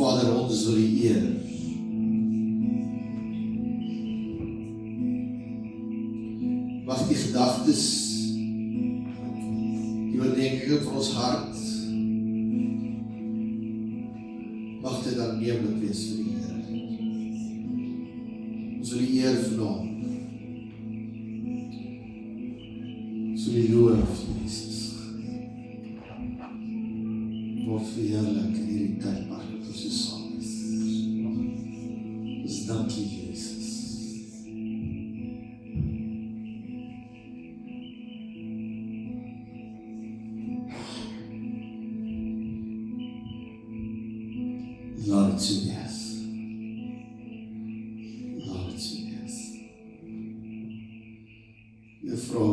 Vader, ons wil U eer. Mag die gedagtes, die oordenkingen van ons hart, mag dit aanneemlik wees vir die Here. Ons wil die eer vanaand. Ons wil die loof, Jesus. Word verheerlik in hierdie tydperk wat ons so saam is. Ons dankie, Jesus. Laat het so wees. Laat het so wees. Juffrou,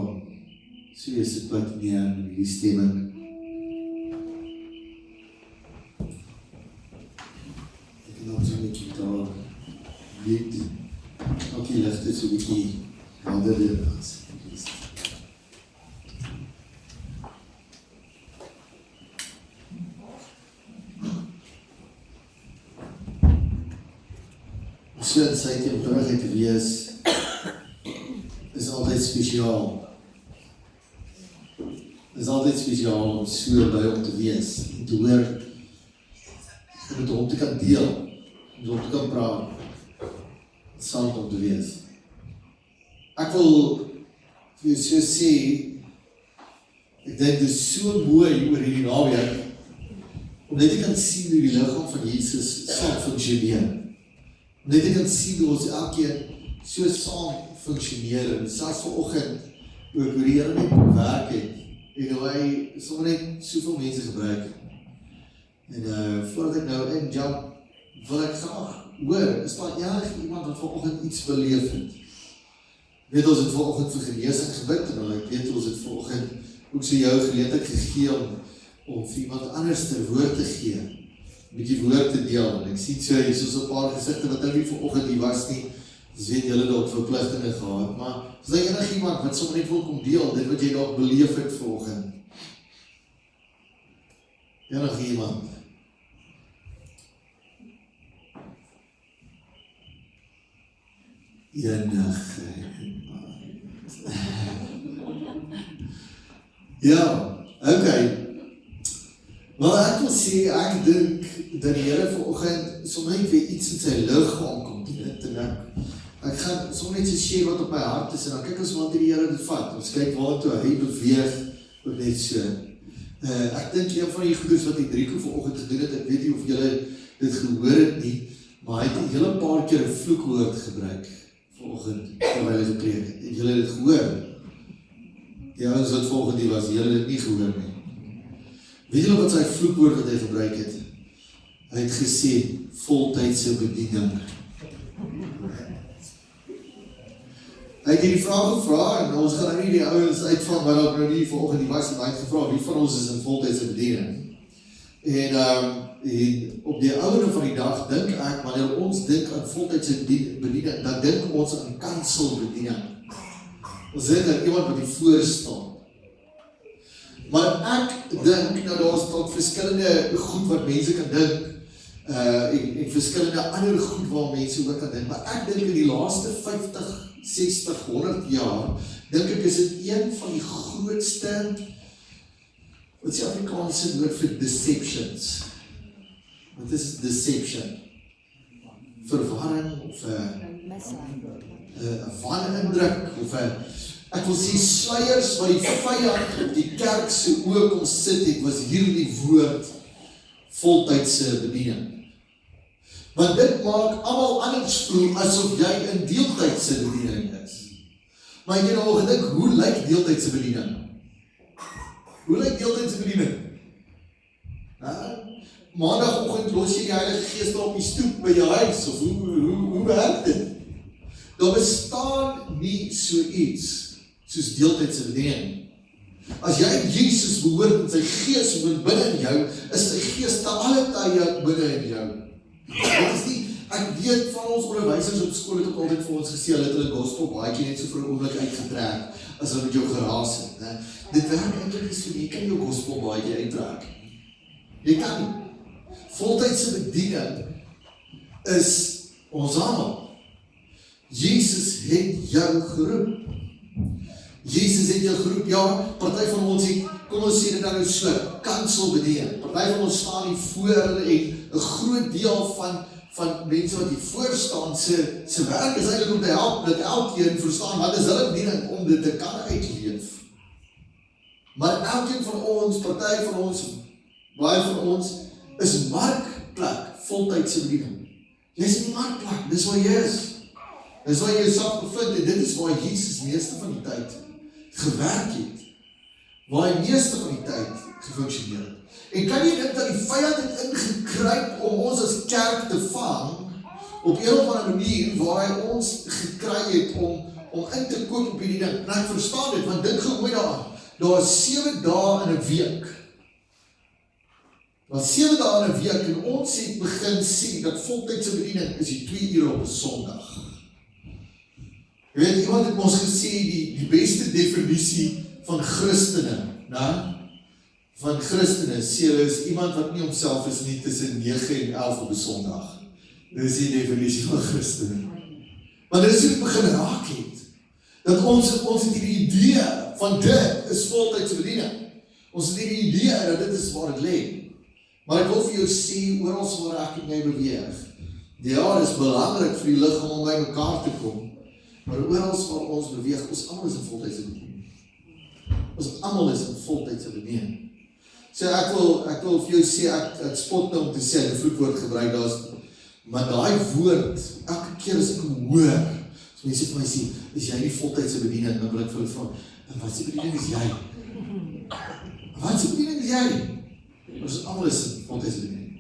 so is dit wat nie aan die stemming. Ek kan dan so net daar dit, ook die lichte so bietjie helder in ons. So in sy teenwoordigheid te wees, is altyd spesiaal. Is altyd spesiaal om so by hom te wees, en te hoor, en met hom te kan deel, met hom te kan praat, saam om te wees. Ek wil vir jou so sê, ek dink dit is so mooi oor hierdie naweek, om net te kan sien hoe die liggaam van Jesus saam funksioneer. Net ek kan sien hoe ons elkeen so saam funksioneer, en selfs vanoggend, ook hoe die Here net werk het, en hoe hy sommer net soveel mense gebruik het. En voordat ek nou injump, wil ek graag hoor, is daar enig iemand wat vanoggend iets beleef het? Weet ons het vanoggend vir genesing gebid, en ek weet ons het vanoggend ook so jou geleentheid gegee om vir iemand anders ter woord te gee, bietjie woord te deel, en ek sien so, hier soos 'n paar gesigte wat nou nie vanoggend hier was nie, dus weet julle dalk verpligtinge gehad, maar is daar enig iemand wat sommer net wil kom deel, dit wat jy dalk beleef het vanoggend? Enig iemand? Ja, okay. Maar ek wil sê, ek dink dat die Here vanoggend sommer net weer iets in sy liggaam kom doen, en ek gaan sommer net so share wat op my hart is, en dan kyk ons wat die Here dit vat, ons kyk waartoe hy beweeg, ook net so. Ek dink een van die goeders wat die Drieko vanoggend gedoen het, ek weet nie of julle dit gehoor het nie, maar hy het 'n hele paar keer 'n vloekwoord gebruik, vanoggend, terwyl hy gepreek het. Het julle dit gehoor? Die ouens wat vanoggend hier was, julle dit nie gehoor nie. Weet julle wat sy vloekwoord wat hy gebruik het? Hy het gesê, voltydse bediening. Hy het die vraag gevra, en ons gaan nou nie die ouens uitvang, wat ook nou nie vanoggend die was, en hy het gevra, wie van ons is in voltydse bediening? En op die ouene van die dag, dink ek, wanneer ons dink aan voltydse bediening, dan dink ons aan kanselbediening. Ons dink aan iemand wat die voor staan. Maar ek dink, nou daar is tot verskillende goed wat mense kan dink, en verskillende ander goed waar mense ook kan dink, maar ek dink in die laaste 50, 60, 100 jaar, dink ek is dit een van die grootste, wat is die Afrikaanse woord vir deceptions? Wat is deception? Verwarring, of 'n wanindruk, of ek wil sê sluiers wat die vyand op die kerk se oë kom sit het, was hierdie woord voltydse bediening. Want dit maak almal anders voel asof jy in deeltydse bediening is. Maar ek het al gedink, hoe lyk deeltydse bediening? Hoe lyk deeltydse bediening? Maandagoggend los jy die Heilige Gees op die stoep by jou huis, of hoe werk dit? Daar bestaan nie so iets soos deeltydse bediening. As jy Jesus behoort en sy Gees binne in jou, is sy Gees te alle tye binne in jou. Dit is nie, ek weet van ons onderwysers op skool het ook altyd vir ons gesê, hulle het hulle gospel baadjie net so vir 'n oomblik uitgetrek, as hulle met jou geraas het. Dit werk eintlik nie so, jy kan jou gospel baadjie uittrek. Jy kan nie. Voltydse bediening is ons almal. Jesus het jou geroep. Jesus het jou geroep, ja, party van ons het, kom ons sê dit nou so, kanselbediening. Party van ons staan hier voor en 'n groot deel van mense wat hier voor staan, se werk is eintlik om te help, dat elkeen verstaan, wat is hulle bediening om dit te kan uitleef. Maar elkeen van ons, party van ons, baie van ons, is markplek, voltydse bediening. Jy is in die markplek, dis waar jy is. Dis waar jy jouself bevind, en dit is waar Jesus meeste van die tyd gewerk het. Waar hy meeste van die tyd gefunksioneer het. En kan jy dink dat die vyand het ingekruip om ons as kerk te vang, op een of ander manier waar hy ons gekry het om in te koop op hierdie ding. En ek verstaan dit, want dink gou mooi daaraan. Daar is 7 dae in 'n week. Daar is 7 dae in 'n week en ons het begin sê dat voltydse bediening is die 2 ure op 'n Sondag. Jy weet, iemand het ons gesê die beste definisie van Christene, van Christene, sê hulle is iemand wat nie homself is nie tussen 9 en 11 op 'n Sondag. Dit is die definisie van Christene. Maar dit is hoe het begin raak het. Dat ons het die idee van dit is voltydse bediening. Ons het die idee dat dit is waar het lê. Maar ek wil vir jou sê, oral waar ek en jy beweeg. Ja, dit is belangrik vir die liggaam om by mekaar te kom. Maar oral waar ons beweeg, ons almal is in voltydse bediening. Ons almal is in voltydse bediening. So ek wil vir jou sê, ek spot nou om te sê, 'n vloekwoord gebruik, maar daai woord, elke keer as ek hom hoor, as mense vir my sê, is jy nie voltydse bediening, dan wil ek vir hulle vra, en wat se bediening is jy? Wat se bediening is jy? Ons almal is in voltydse bediening.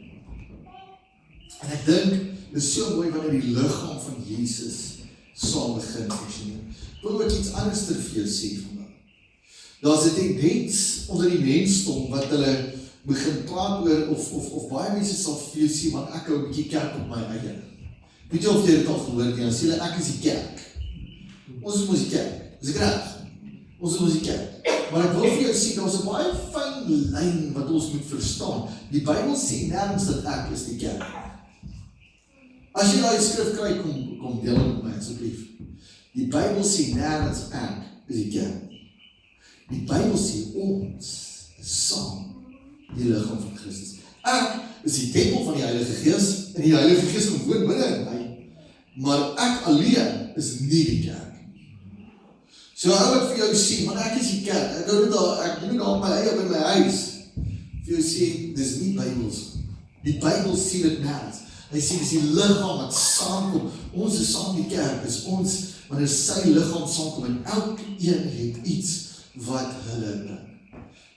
En ek dink, dit is so mooi wanneer die liggaam van Jesus saam begin functioneer. Ek wil ook iets anders vir jou sê vandag. Daar is 'n tendens onder die mensdom wat hulle begin praat oor, of baie mense sal vir jou sê, want ek hou 'n bietjie kerk op my eie. Weet jy of jy dit al gehoor het, dan sê hulle, ek is die kerk. Ons is mos die kerk, dis ek reg? Ons is mos die kerk. Maar ek wil vir jou sê, daar is 'n baie fyn lyn wat ons moet verstaan. Die Bybel sê nêrens dat ek is die kerk. As jy daai skrif kry, kom deel met my asseblief. Die Bybel sê nêrens ek is die kerk. Die Bybel sê ons is saam die liggaam van Christus. Ek is die tempel van die Heilige Gees en die Heilige Gees kom woon binne in my. Maar ek alleen is nie die kerk. So hou ek vir jou sê, want ek is die kerk. Ek doen dit al my eie by my huis. Vir jou sê, dis nie Bybels. Die Bybel sê dit nêrens. Hy sê, dis die liggaam wat saamkom. Ons is saam die kerk, is ons, wanneer sy liggaam saamkom, en elkeen het iets wat hulle bring.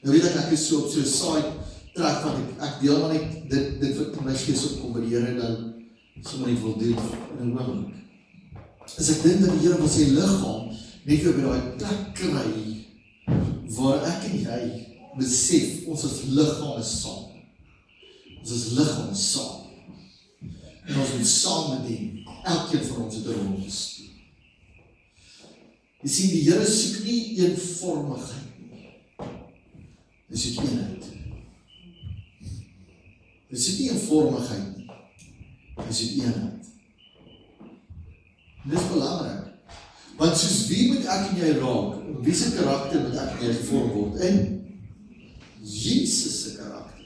Nou weet ek is so op so 'n side track, want ek deel maar net dit wat my gees opkom by die Here, dan sommer net wil doen in 'n oomblik. As ek dink dat die Here wil sy liggaam net weer by daai plek kry, waar ek en jy besef, ons as liggaam is saam. Ons as liggaam is saam. En ons moet saam bedien. Elkeen van ons het 'n rol gespeel. Jy sien, die Here soek nie eenvormigheid nie. Hy soek eenheid. Hy soek nie eenvormigheid nie. Hy soek eenheid. En dit is belangrik. Want soos wie moet ek en jy raak? Wie se karakter moet ek en jy gevorm word? In Jesus se karakter.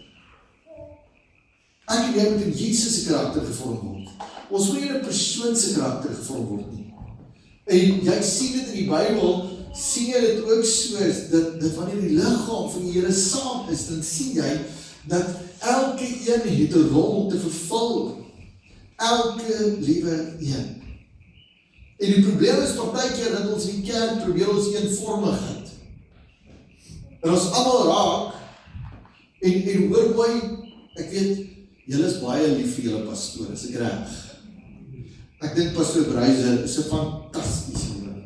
Ek en jy moet in Jesus se karakter gevorm word. Ons moet nie in 'n persoon se karakter gevorm word nie. En jy sien dit in die Bybel, sien jy dit ook so, dat wanneer die liggaam van die Here saam is, dan sien jy, dat elke een het 'n rol om te vervul. Elke liewe een. En die probleem is partykeer dat ons in die kerk probeer ons eenvormigheid. En ons almal raak, en hoor mooi, ek weet, julle is baie lief vir julle pastoor, is ek reg? Ek dink pastoor Breiser is 'n fantastiese man.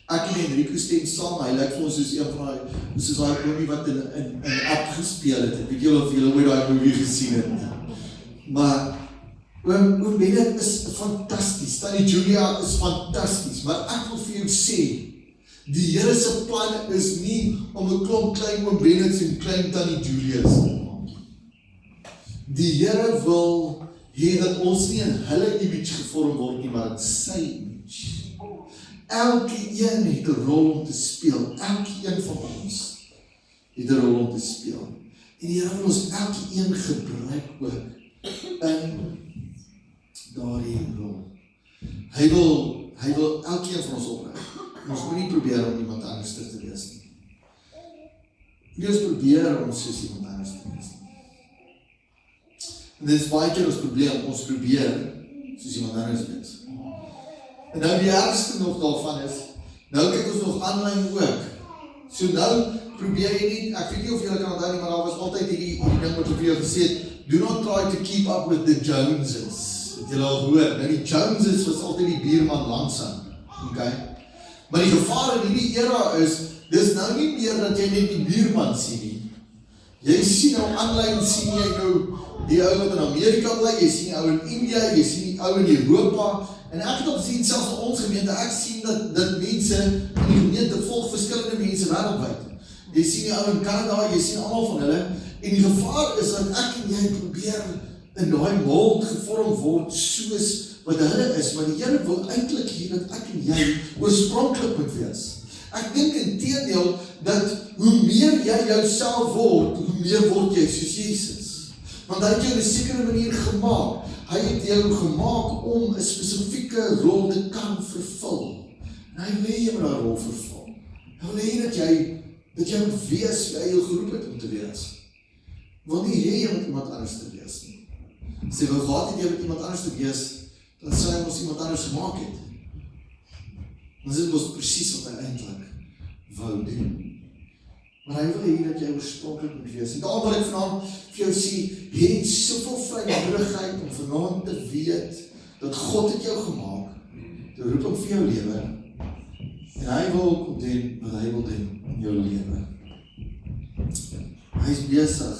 Ek en Enrico stem saam, hy lyk vir ons soos een van soos daai koning wat in App gespeel het. Ek weet julle of julle ooit daai movie gesien het nie. Maar oom Bennett is fantasties, Tannie Julia is fantasties, maar ek wil vir jou sê, die Here se plan is nie om 'n klomp klein oom Bennetts en klein Tannie Julia's te maak. Die Here wil hê dat ons nie in hulle image gevorm word nie, maar in sy image. Elkeen het 'n rol om te speel. Elkeen van ons het 'n rol om te speel. En die Here wil ons elkeen gebruik ook in daardie rol. Hy wil elkeen van ons oprig. Ons moet nie probeer om iemand anders te wees nie. Nie ons probeer om soos iemand anders te wees nie. En dit is baie keer ons probleem, ons probeer soos iemand anders te wees. En nou die ergste nog daarvan is, nou kyk ons nog aanlyn ook. So nou probeer jy nie, ek weet nie of julle kan onthou nie, maar daar was altyd hierdie ding wat ek vir jou gesê het, do not try to keep up with the Joneses. Het julle al gehoor? Nou die Joneses was altyd die buurman langsaan. Okay? Maar die gevaar in hierdie era is, dis nou nie meer dat jy net die buurman sien nie. Jy sien nou aanlyn, sien jy nou die ou wat in Amerika bly, jy sien die ou in India, jy sien die ou in Europa, en ek het op sien selfs in ons gemeente, ek sien dat mense in die gemeente volg verskillende mense wêreldwyd. Jy sien die ou in Canada, jy sien almal van hulle, en die gevaar is dat ek en jy probeer in daai mold gevorm word soos wat hulle is, maar die Here wil eintlik hê dat ek en jy oorspronklik moet wees. Ek dink inteendeel dat hoe meer jy jouself word, hoe meer word jy soos Jesus. Want hy het jou in 'n sekere manier gemaak. Hy het jou gemaak om 'n spesifieke rol te kan vervul. En hy wil hê jy moet daai rol vervul. Hy wil hê dat jy moet wees wie hy jou geroep het om te wees. Wil nie hê jy moet iemand anders te wees nie. As jy wil gehad het jy moet iemand anders te wees, dan sou hy ons iemand anders gemaak het. Dan is dit mos presies wat hy eintlik wou doen. Maar hy wil hê dat jy oorspronklik moet wees. En daarom wil ek vanaand vir jou sê, jy het soveel vrymoedigheid om vanaand te weet dat God het jou gemaak, te roep hom vir jou lewe, en hy wil kom doen wat hy wil doen in jou lewe. Hy is besig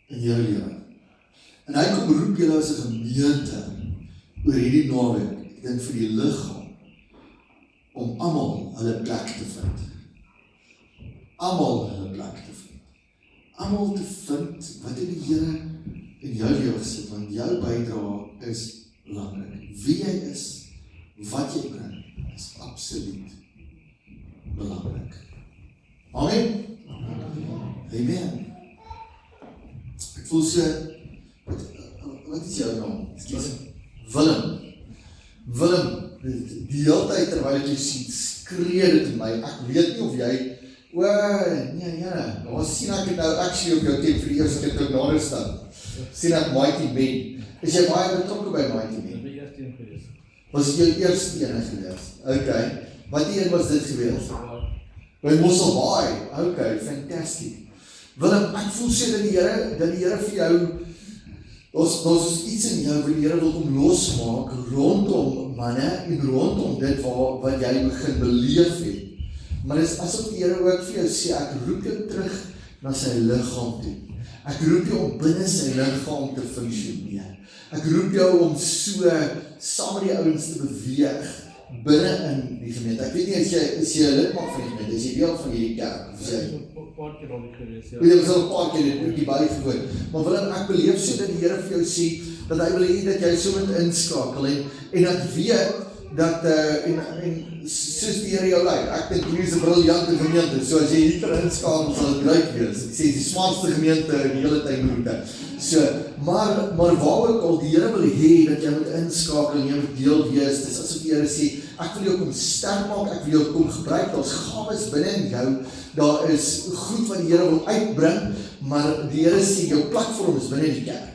in jou lewe. En hy kom roep julle as 'n gemeente oor hierdie naweek, ek dink vir die liggaam, om almal hulle plek te vind. Almal hulle plek te vind. Almal te vind wat in die Here in jou lewe gesit, want jou bydrae is belangrik. Wie jy is, wat jy bring, is absoluut belangrik. Amen? Amen. Ek voel so, wat is jou naam? Willem, die hele tyd terwyl ek jou sien, skree dit in my, ek weet nie of jy, nee, daar sien ek het nou actually op jou teen vir die eerste keer toe ek nader staan, sien ek Mighty Men, is jy baie betrokke by Mighty Men? Was dit jou eerste ene gewees? Okay, wat die een was dit gewees? By Mosselbaai, okay, fantastic. Willem, ek voel sê dat die Here vir jou, Ons is iets in jou wat die Here wil kom losmaak rondom manne en rondom dit wat jy begin beleef het. Maar dit is asof die Here ook vir jou sê, ek roep jou terug na sy liggaam toe. Ek roep jou om binne sy liggaam te funksioneer. Ek roep jou om so saam met die ouens te beweeg binne in die gemeente. Ek weet nie, is jy 'n lidmaat van die gemeente, is jy deel van hierdie kerk, of is jy? Paar keer al gewees, ja. Jy was al 'n paar keer net bygewoon. Maar wil ek beleef so dat die Here vir jou sê, dat hy wil hê dat jy so moet inskakel en dat weet dat en soos die Here jou lei. Ek dink hierdie is 'n briljante gemeente. So as jy hier kan inskakel, sal dit ryk wees. Ek sê die smartste gemeente in die hele tuinroete. So, maar waar ook al die Here wil hê dat jy moet inskakel en jy moet deel wees. Dis asof die Here sê, ek wil jou kom sterk maak, ek wil jou kom gebruik. Daar's gawes binne in jou. Daar is goed wat die Here wil uitbring, maar die Here sê jou platform is binne die kerk.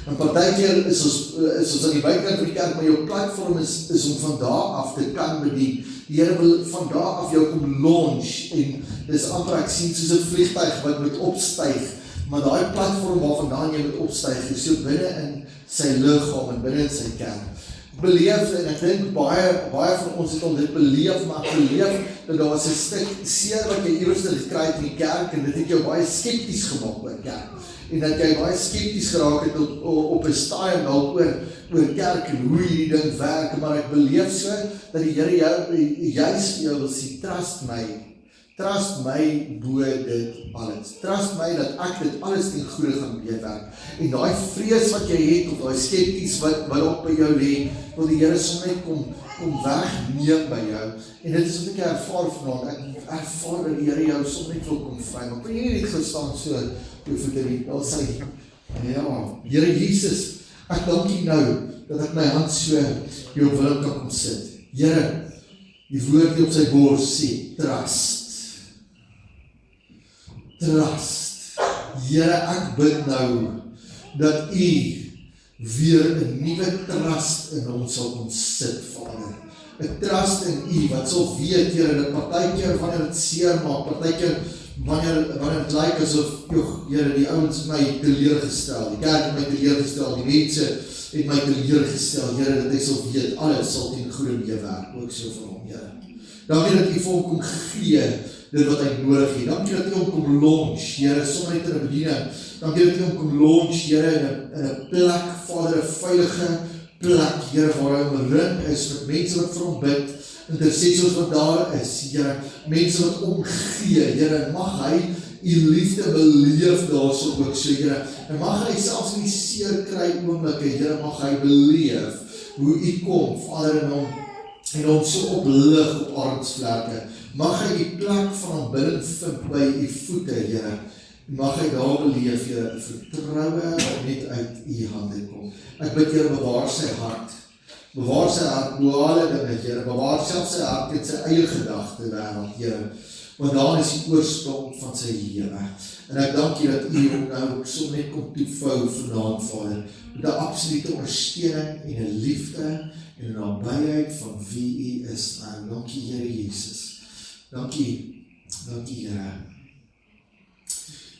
En partykeer is ons aan die buitekant van die kerk, maar jou platform is om van daar af te kan bedien. Die Here wil van daar af jou kom launch en dis amper ek sien soos 'n vliegtuig wat moet opstyg, maar daai platform waarvandaan jy moet opstyg is so binne in sy liggaam en binne in sy kerk. Beleef, en ek dink baie van ons het om dit beleef, maar ek beleef dat daar was 'n stuk seer wat jy iewers gekry het in die kerk en dit het jou baie skepties gemaak oor kerk. En dat jy baie skepties geraak het op 'n stadium dalk oor kerk en hoe hierdie ding werk, maar ek beleef so dat die Here jou juis vir jou wil sê, trust my, Trust my bo dit alles. Trust my dat ek dit alles ten goeie gaan meewerk. En daai vrees wat jy het, of daai skepties wat op by jou lê, wil die Here sommer net kom wegneem by jou. En dit is wat ek ervaar vanaand. Ek ervaar dat die Here jou sommer net wil kom vry. Maar kan jy net gestaan so, jou voete nie, al sê, ja, Here Jesus, ek dank U nou, dat ek my hand so jou wil kan kom sit. Here, die woord op sy bors sê, trust. Trust. Here, ek bid nou, dat U weer 'n nuwe trust in ons sal ontsit, Vader. 'n Trust in U, wat sal weet, Here, dat partykeer wanneer dit seer maak, partykeer wanneer dit lyk asof, Here, die ouens my teleurgestel, die kerk het my teleurgestel, die mense het my teleurgestel, Here, dat ek sal weet, alles sal ten goeie meewerk, ook so vir hom, Here. Dankie dat U vir hom kom gee, dit wat hy nodig het. Dankie dat U hom kom launch, Here, sommer net in 'n bediening. Dankie dat U hom kom launch, Here, in 'n plek, Vader, 'n veilige plek, Here, waar hy omring is met mense wat vir hom bid, intercessors wat daar is, Here, mense wat omgee, Here, mag hy U liefde beleef daarso ook so, Here, en mag hy selfs in die seer kry oomblikke, Here, mag hy beleef hoe U kom, Vader, en hom so oplig op aardsvlerke. Mag hy die plek van aanbidding vind by U voete, Here. Mag hy daar beleef, Here, vertroue wat net uit U hande kom. Ek bid, Here, bewaar sy hart. Bewaar sy hart bo alle dinge, Here. Bewaar self sy hart met sy eie gedagte wêreld, Here. Want daar is die oorsprong van sy lewe. En ek dank U dat U hom nou so net kom toevou vanaand, Vader, met 'n absolute ondersteuning en 'n liefde en 'n nabyheid van wie U is. Nou, dankie, Here Jesus. Dankie, Here.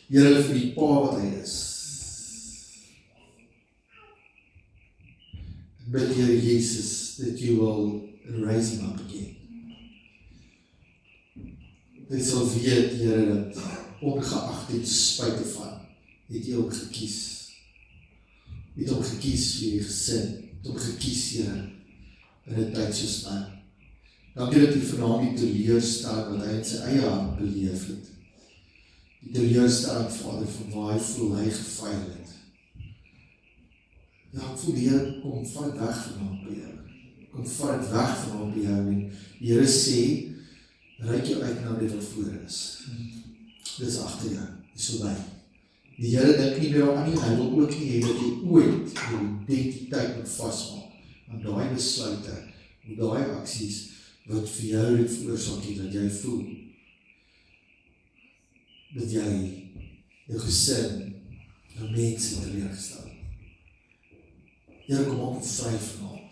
Here, vir die pa wat hy is. Ek bid, Here Jesus, that You will raise him up again. Dit sal weet, Here, dat ongeag ten spyte van, het U hom gekies. U het hom gekies vir die gesin, het hom gekies, Here, in 'n tyd soos nou. Dankie dat U vanaand die teleurstelling wat hy in sy eie hart beleef het. Die teleurstelling, Vader, van waar hy voel hy gefaal het. Ja, ek voel die Here kom vat dit weg vanaand by jou. Kom vat dit weg vanaand by jou. En die Here sê, reik jou uit na dit wat voor is. Dit is agter jou, dit is verby. Die Here dink nie meer aan nie, hy wil ook nie hê dat jy ooit jou identiteit moet vasmaak aan daai besluite, met daai aksies, wat vir jou dit veroorsaak het, dat jy voel, dat jy jou gesin, jou mense teleurgestel. Here, kom maak hom vry vanaand.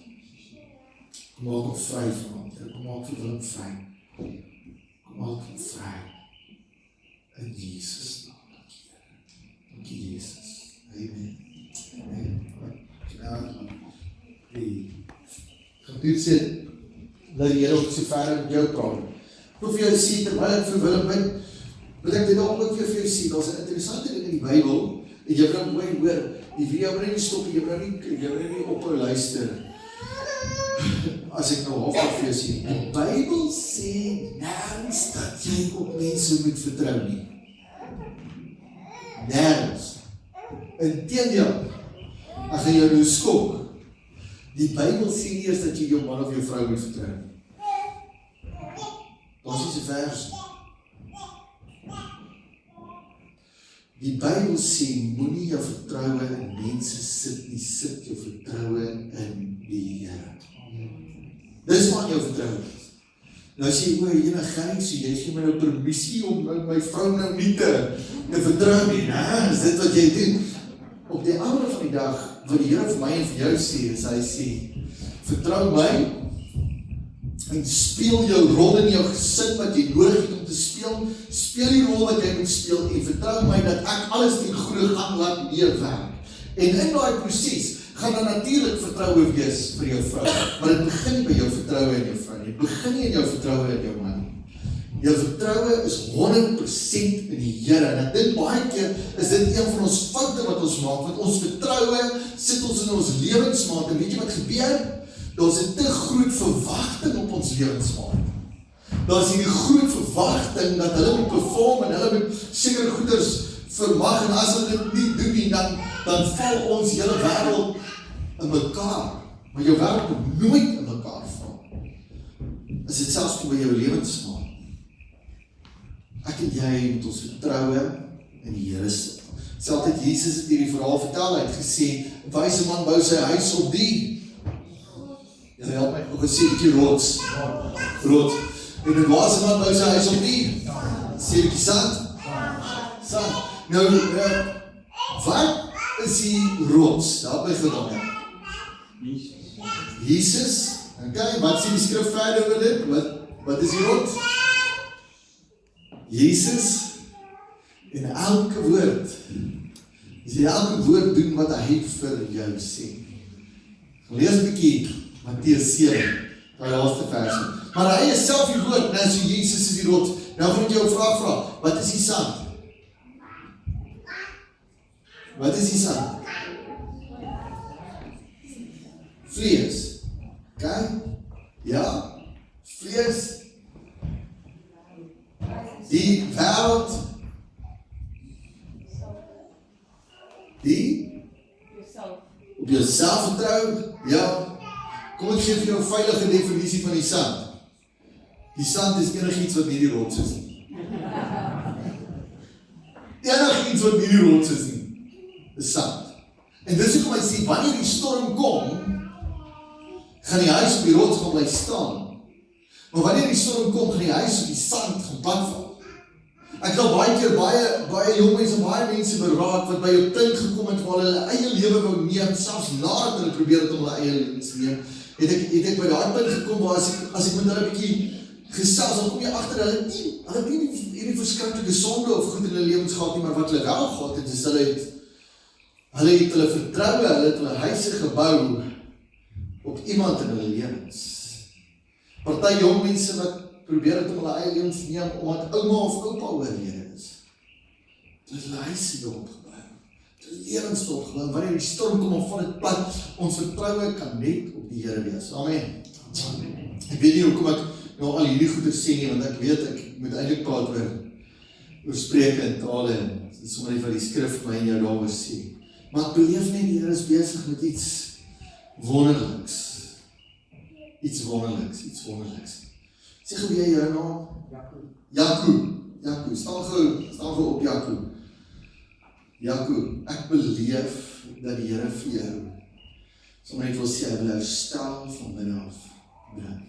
Kom maak hom vry vanaand. Here, kom maak vir hom vry. Kom maak hom vry. In Jesus naam. Dankie, Jesus. Amen. Amen. Gaan toe sit, dat die Here ook so ver met jou praat. Ek wil vir jou sê, terwyl ek vir Willem bid, wil ek dit ook vir jou sê, daar's 'n interessante ding in die Bybel, en jy wil mooi hoor, die video moet nie stop, jy moet nie ophou luister, as ek nou half vir jou sê, die Bybel sê nergens dat jy op mense moet vertrou nie. Nergens. Inteendeel, ek gaan jou nou skok, die Bybel sê nie eers dat jy jou man of jou vrou moet vertrou nie. Daar is 'n vers. Die Bybel sê, moenie jou vertroue in mense sit nie, sit jou vertroue in die Here. Dis waar jou vertroue is. Nou sê jy, Gerrie, so jy gee my nou permissie om my vrou nou nie te vertrou nie, is dit wat jy doen? Op die ander van die dag, wat die Here vir my en vir jou sê, is hy sê, vertrou my, en speel jou rol in jou gesin wat jy nodig het om te speel die rol wat jy moet speel, en vertrou my dat ek alles ten goeie gaan laat meewerk. En in daai proses, gaan daar natuurlik vertroue wees vir jou vrou, maar dit begin nie by jou vertroue in jou vrou nie, dit begin nie in jou vertroue in jou man nie. Jou vertroue is 100% in die Here, en ek dink baie keer is dit een van ons foute wat ons maak, want ons vertroue sit ons in ons lewensmaat, en weet jy wat gebeur? Daar is 'n te groot verwagting op ons lewensmaat. Daar is hierdie groot verwagting dat hulle moet perform en hulle moet sekere goeders vermag en as hulle dit nie doen nie, dan val ons hele wêreld in mekaar. Maar jou wêreld moet nooit in mekaar val. Is dit selfs toe by jou lewensmaat. Ek en jy moet ons vertroue in die Here sit. Selfs Jesus het hierdie verhaal vertel, hy het gesê, 'n wyse man bou sy huis op die, ja, help my, ook gesê die rots. En 'n wyse man bou sy huis op die, sê die sand. Nou, wat is die rots? Daar by gedagte. Jesus. Okay, wat sê die skrif verder oor dit? Wat is die rots? Jesus. En elke woord. As jy elke woord doen wat hy vir jou sê. Lees 'n bietjie Matteus 7, daai laaste versie. Maar hy is self die woord, net so Jesus is die rots. Nou gaan ek jou 'n vraag vra. Wat is die sand? Wat is die sand? Vlees. Okay? Ja? Vlees. Die wêreld. Die? Op jouself vertrou. Ja. Kom ek gee vir jou 'n veilige definisie van die sand. Die sand is enigiets wat nie die rots is nie. Enigiets wat nie die rots is nie. Is sand. En dis hoekom hy sê, wanneer die storm kom, gaan die huis op die rots gaan bly staan. Maar wanneer die storm kom, gaan die huis op die sand gaan platval. Ek het al baie keer baie jong mense, baie mense beraad wat by jou punt gekom het waar hulle eie lewe wou neem, selfs nadat hulle probeer het om hulle eie lewens te neem, het ek by daai punt gekom waar as ek met hulle 'n bietjie gesels, dan kom jy agter hulle het nie hierdie verskriklike sonde of goed in hulle lewens gehad nie, maar wat hulle wel gehad het, is hulle het hulle vertroue, hulle het hulle huise gebou op iemand in hulle lewens. Party jong mense wat probeer het om hulle eie lewens te neem, omdat ouma of oupa oorlede is. Dit is hulle huise daarop gebou. Dit is lewens daarop gebou. Wanneer die storm kom of van het pad, ons vertroue kan net op die Here wees. Amen. Ek weet nie hoekom ek nou al hierdie goeie sê nie, want ek weet ek moet eintlik praat oor spreuke en tale en sommer net wat die skrif my en jou daaroor sê. Maar ek beleef net die Here is besig met iets wonderliks. Iets wonderliks. Sê gou weer jou naam. Jaco. Staan gou op Jaco. Jaco, ek beleef dat die Here vir jou sommer net wil sê, hy wil herstel van binne af bring.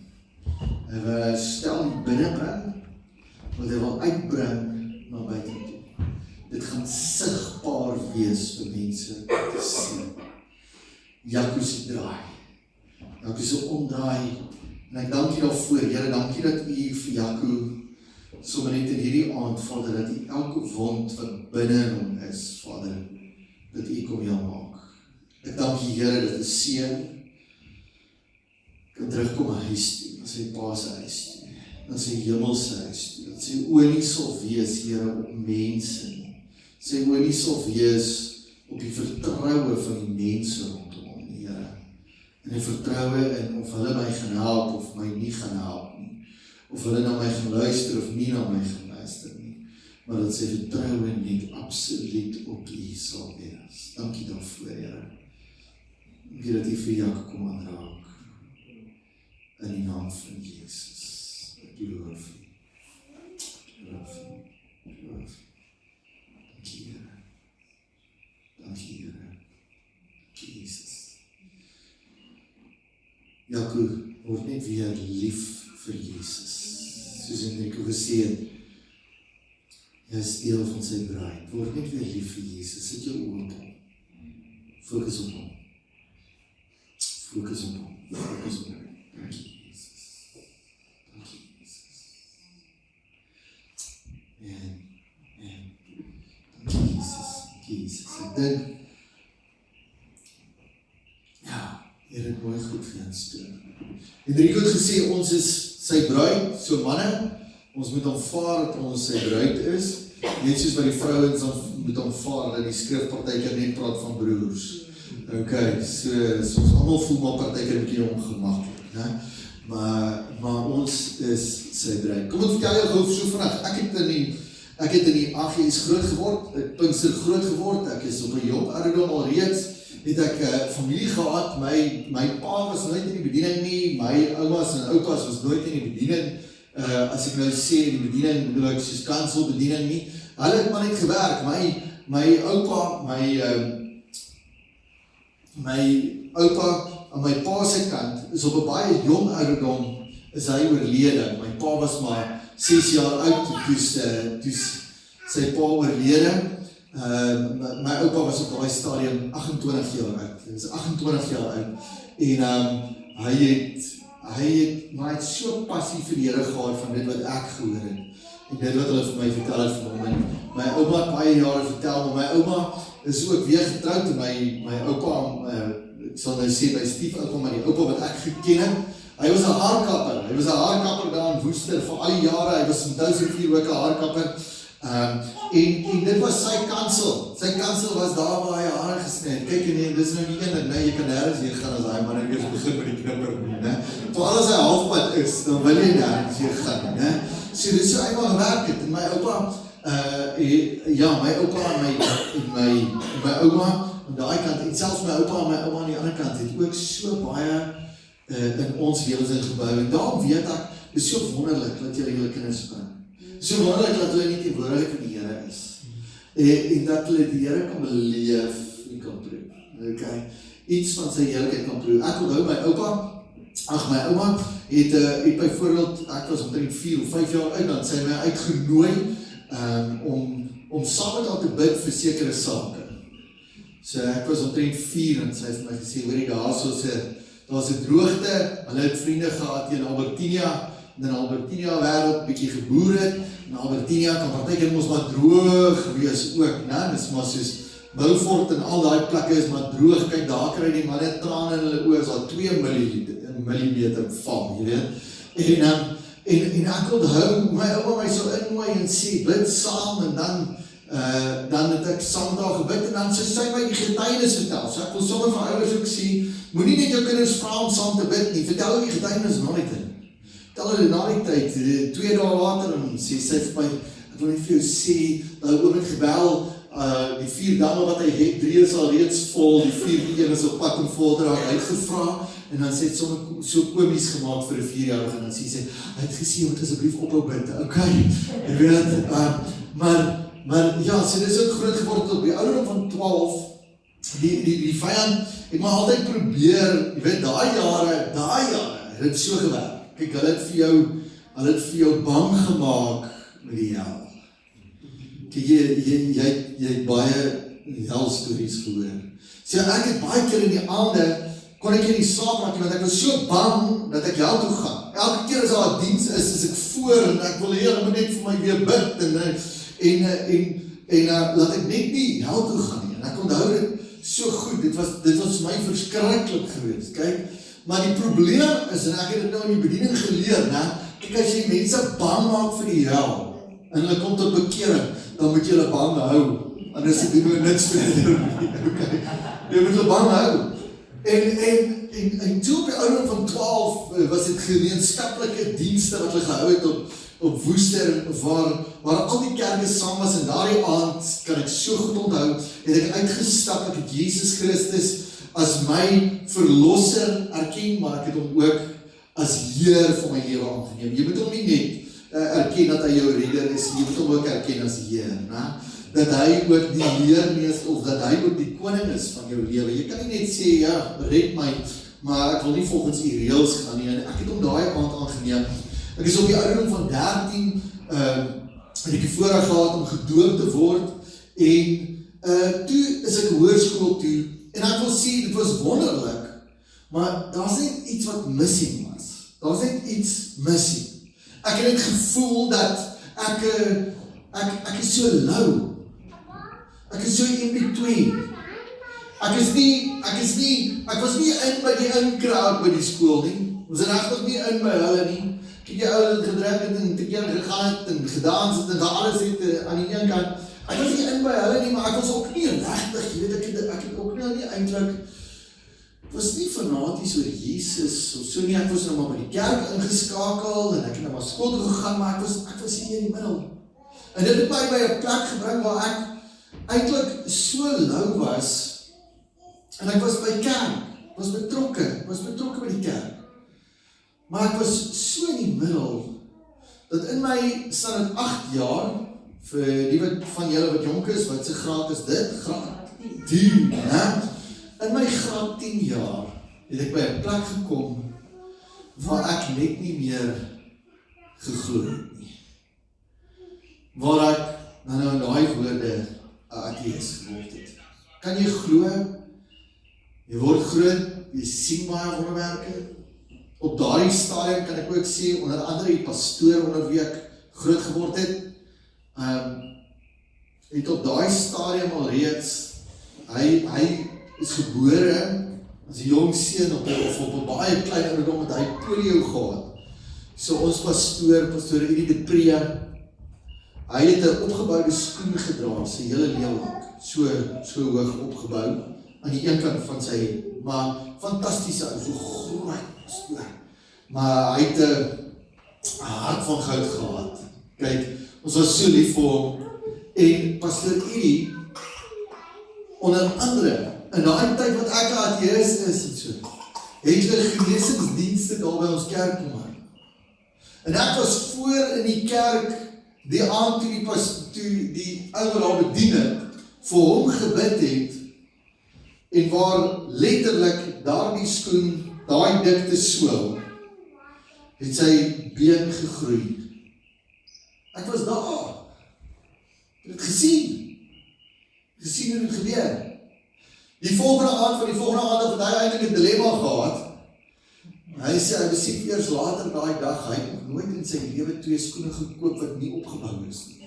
Hy wil herstel die binne bring, want hy wil uitbring na buite toe. Dit gaan sigbaar wees vir mense te sien. Jaco se draai. Jaco se omdraai. En ek dank U daarvoor, Here, dankie dat U vir Jaco sommer net in hierdie aand, Vader, dat U elke wond wat binne in hom is, Vader, dat U kom heel maak. Ek dank U, Here, dat 'n seun kan terugkom na huis toe, na sy pa se huis toe, na sy hemelse huis toe, dat sy oë nie sal wees, Here, op mense nie. Sy oë nie sal wees op die vertroue van die mense rondom hom, Here. En die vertroue in of hulle my gaan help of my nie gaan help nie. Of hulle na my gaan luister of nie na my gaan luister nie. Maar dat sy vertroue net absoluut op U sal wees. Dankie daarvoor, Here. Dankie dat U vir Jaco kom aanraak. In die naam van Jesus. Ek loof U. Dankie, Here. Dankie, Here. Jesus. Jaco word net weer lief vir Jesus. Soos Enrico gesê het, jy is deel van sy bruid. Word net weer lief vir Jesus. Sit jou oë op hom. Fokus op hom. Fokus op hom. Fokus op hom. Dankie, Jesus. Dankie, Jesus. En dankie, Jesus. Jesus. Ek dink, Here het mooi goed vir ons doen. Enrico het gesê, ons is sy bruid, so manne, ons moet aanvaar dat ons sy bruid is, net soos wat die vrouens moet aanvaar, dat die skrif partykeer net praat van broers. Ok, so ons allemaal voel maar partykeer 'n bietjie ongemaklik, né? maar ons is sy bruid. Kom ek vertel jou gou so vinnig, ek het in die AGS groot geword, ek Pinkster groot geword, ek is op 'n jong ouderdom alreeds, het ek familie gehad, my pa was nooit in die bediening nie, my oumas en oupas was nooit in die bediening, as ek nou sê in die bediening, bedoel ek soos kanselbediening nie, hulle het maar net gewerk, my oupa, my oupa aan my pa se kant, is op 'n baie jong ouderdom, is hy oorlede, my pa was maar 6 jaar oud, toe sy pa oorlede, my oupa was op daai stadium 28 jaar oud, hy is 28 jaar oud, en hy het so passie vir die Here gehad van dit wat ek gehoor het, en dit wat hulle vir my vertel het van hom, en my ouma het baie jare vertel, maar my ouma is ook weer getrouwd, en my oupa, ek sal nou sê, my stiefoupa, maar die oupa wat ek geken het, hy was 'n haarkapper daar in Woester vir al die jare, hy was in 2004 ook 'n haarkapper, en dit was sy kansel was daar waar hy hare gesny, kyk en dis nou nie een, nee, jy kan nergens hier gaan as hy maar net eers begin met die knipper, ne, vooral as hy halfpad is, dan wil jy nergens hier gaan, ne, so dis so eenmaal gewerk het, en my oupa, my oupa en my ouma, aan daai kant, en selfs my oupa en my ouma aan die ander kant, het ook so baie in ons lewens ingebou, en daarom weet ek, dit is so wonderlik, dat julle kinders bring, so wonderlik dat hulle nie teenwoordig vir die Here is, en dat hulle die Here kan beleef en kan proe, okay, iets van sy heerlikheid kan proe, ek onthou my ouma het byvoorbeeld, ek was omtrent 4 of 5 jaar oud, dan sy my uitgenooi, om saam met haar te bid vir sekere sake, so ek was omtrent 4, en sy het my gesê, hoorie, daar's 'n droogte, hulle het vriende gehad in Albertinia, en in Albertinia wêreld bietjie geboer het, en Albertinia kan partykeer mos maar droog wees ook, né? Dis maar soos Beaufort en al daai plekke is maar droog, kyk daar kry die manne trane in hulle oë, as daar 2 millimeter val, jy weet, en ek onthou, my ouma my sal innooi en sê, bid saam, en dan het ek saam daar gebid, en dan sy my die getuienis vertel, so ek wil sommer van ouers ook sê, moenie net jou kinders vra om saam te bid nie, vertel die getuienis na die tyd, vertel hulle na die tyd, 2 dae later, en sy vir my, ek wil net vir jou sê, dat hy oom het gebel, die 4 damme wat hy het, 3 is al reeds vol, die 4de een is op pad om vol te raak, uitgevra, en dan sê het so komies gemaakt vir 'n 4-jarige, en dan sê sy, hy het gesê, moet asseblief ophou bid, okay, jy weet, maar ja, so dit is ook groot geword op die ouderdom van 12, die vyand het maar altyd probeer, jy weet, daai jare, het het so gewerk, kyk, hulle het vir jou bang gemaak met die hel. Kyk, jy het baie helstories gehoor. So ek het baie keer in die aande, kon ek hier nie slaap raak, want ek was so bang, dat ek hel toe gaan. Elke keer as daar 'n diens is ek voor, en ek wil hulle moet net vir my weer bid, en laat ek net nie hel toe gaan nie, en ek onthou dit so goed, dit was vir my verskriklik geweest, kyk, maar die probleem is, en ek het dit nou in die bediening geleer, kyk, as jy mense bang maak vir die hel, en hulle kom tot bekering, dan moet jy hulle bang hou, anders doen hulle niks verder nie, okay, jy moet hulle bang hou, en toe op die ouderdom van 12, was dit gemeenskaplike dienste wat hulle gehou het op Woester, waar al die kerke saam was, en daardie aand, kan ek so goed onthou, het ek uitgestap, ek het Jesus Christus as my verlosser erken, maar ek het hom ook as Heer van my lewe aangeneem. Jy moet hom nie net erken dat hy jou redder is, jy moet hom ook erken as Heer, dat hy ook die leermeester, of dat hy ook die koning is van jou lewe. Jy kan nie net sê, ja, red my, maar ek wil nie volgens die reëls gaan nie, en ek het hom daai aand aangeneem. Ek is op die ouderdom van 13, het ek die voorreg gehad om gedoop te word, en toe is ek hoërskool toe, en ek wil sê, dit was wonderlik, maar daar is net iets wat missing was. Daar is net iets missing. Ek het net gevoel dat ek is so low. Ek is so in between. Ek was nie in by die in-crowd by die skool nie. Ons is regtig nie in by hulle nie. Kyk jy ouers het gedrink het en te keer gegaan het en gedans het en daar alles het aan die een kant. Ek was nie in by hulle nie, maar ek was ook nie regtig, jy weet, ek het ook nie eintlik Ek was nie fanaties oor Jesus of so nie, ek was nou maar by die kerk ingeskakel en ek het nou maar skool toe gegaan, maar ek was hier in die middel. En dit het my by 'n plek gebring waar ek eintlik so lou was, en ek was by kerk, was betrokke by die kerk. Maar ek was so in die middel, dat in my standaard 8 jaar, vir die van julle wat jonk is, wat se graad is dit? Graad 10, hè? In my graad 10 jaar, het ek by 'n plek gekom, waar ek net nie meer geglo het nie. Waar ek, nou in daai woorde, 'n ateïs geword het. Kan jy glo? Jy word groot, jy sien baie wonderwerke. Op daardie stadium kan ek ook sê, onder andere die pastoor onder wie ek groot geword het, het op daai stadium al reeds, hy is gebore as 'n jong seun of op 'n baie klein ouderdom het hy polio gehad. So ons pastoor Eddie de Pre, hy het 'n opgeboude skoen gedra sy hele lewe lank, so hoog opgebou, aan die een kant van sy, maar fantastiese, so groot pastoor. Maar hy het 'n hart van goud gehad. Kyk, ons was so lief vir hom, en pastoor Eddie, onder andere, in daai tyd wat ek 'n ateïs is en so, het hulle genesingsdienste daar by ons kerk kom aan. En ek was voor in die kerk, die aand toe die ouer daar bedien het, vir hom gebid het, en waar letterlik daardie skoen, daai dikte sool, het sy been gegroei. Ek was daar. Ek het gesien hoe dit gebeur. Die volgende aand het hy eintlik 'n dilemma gehad. Hy sê, hy besef eers later daai dag, hy het nog nooit in sy lewe 2 skoene gekoop wat nie opgebou is nie.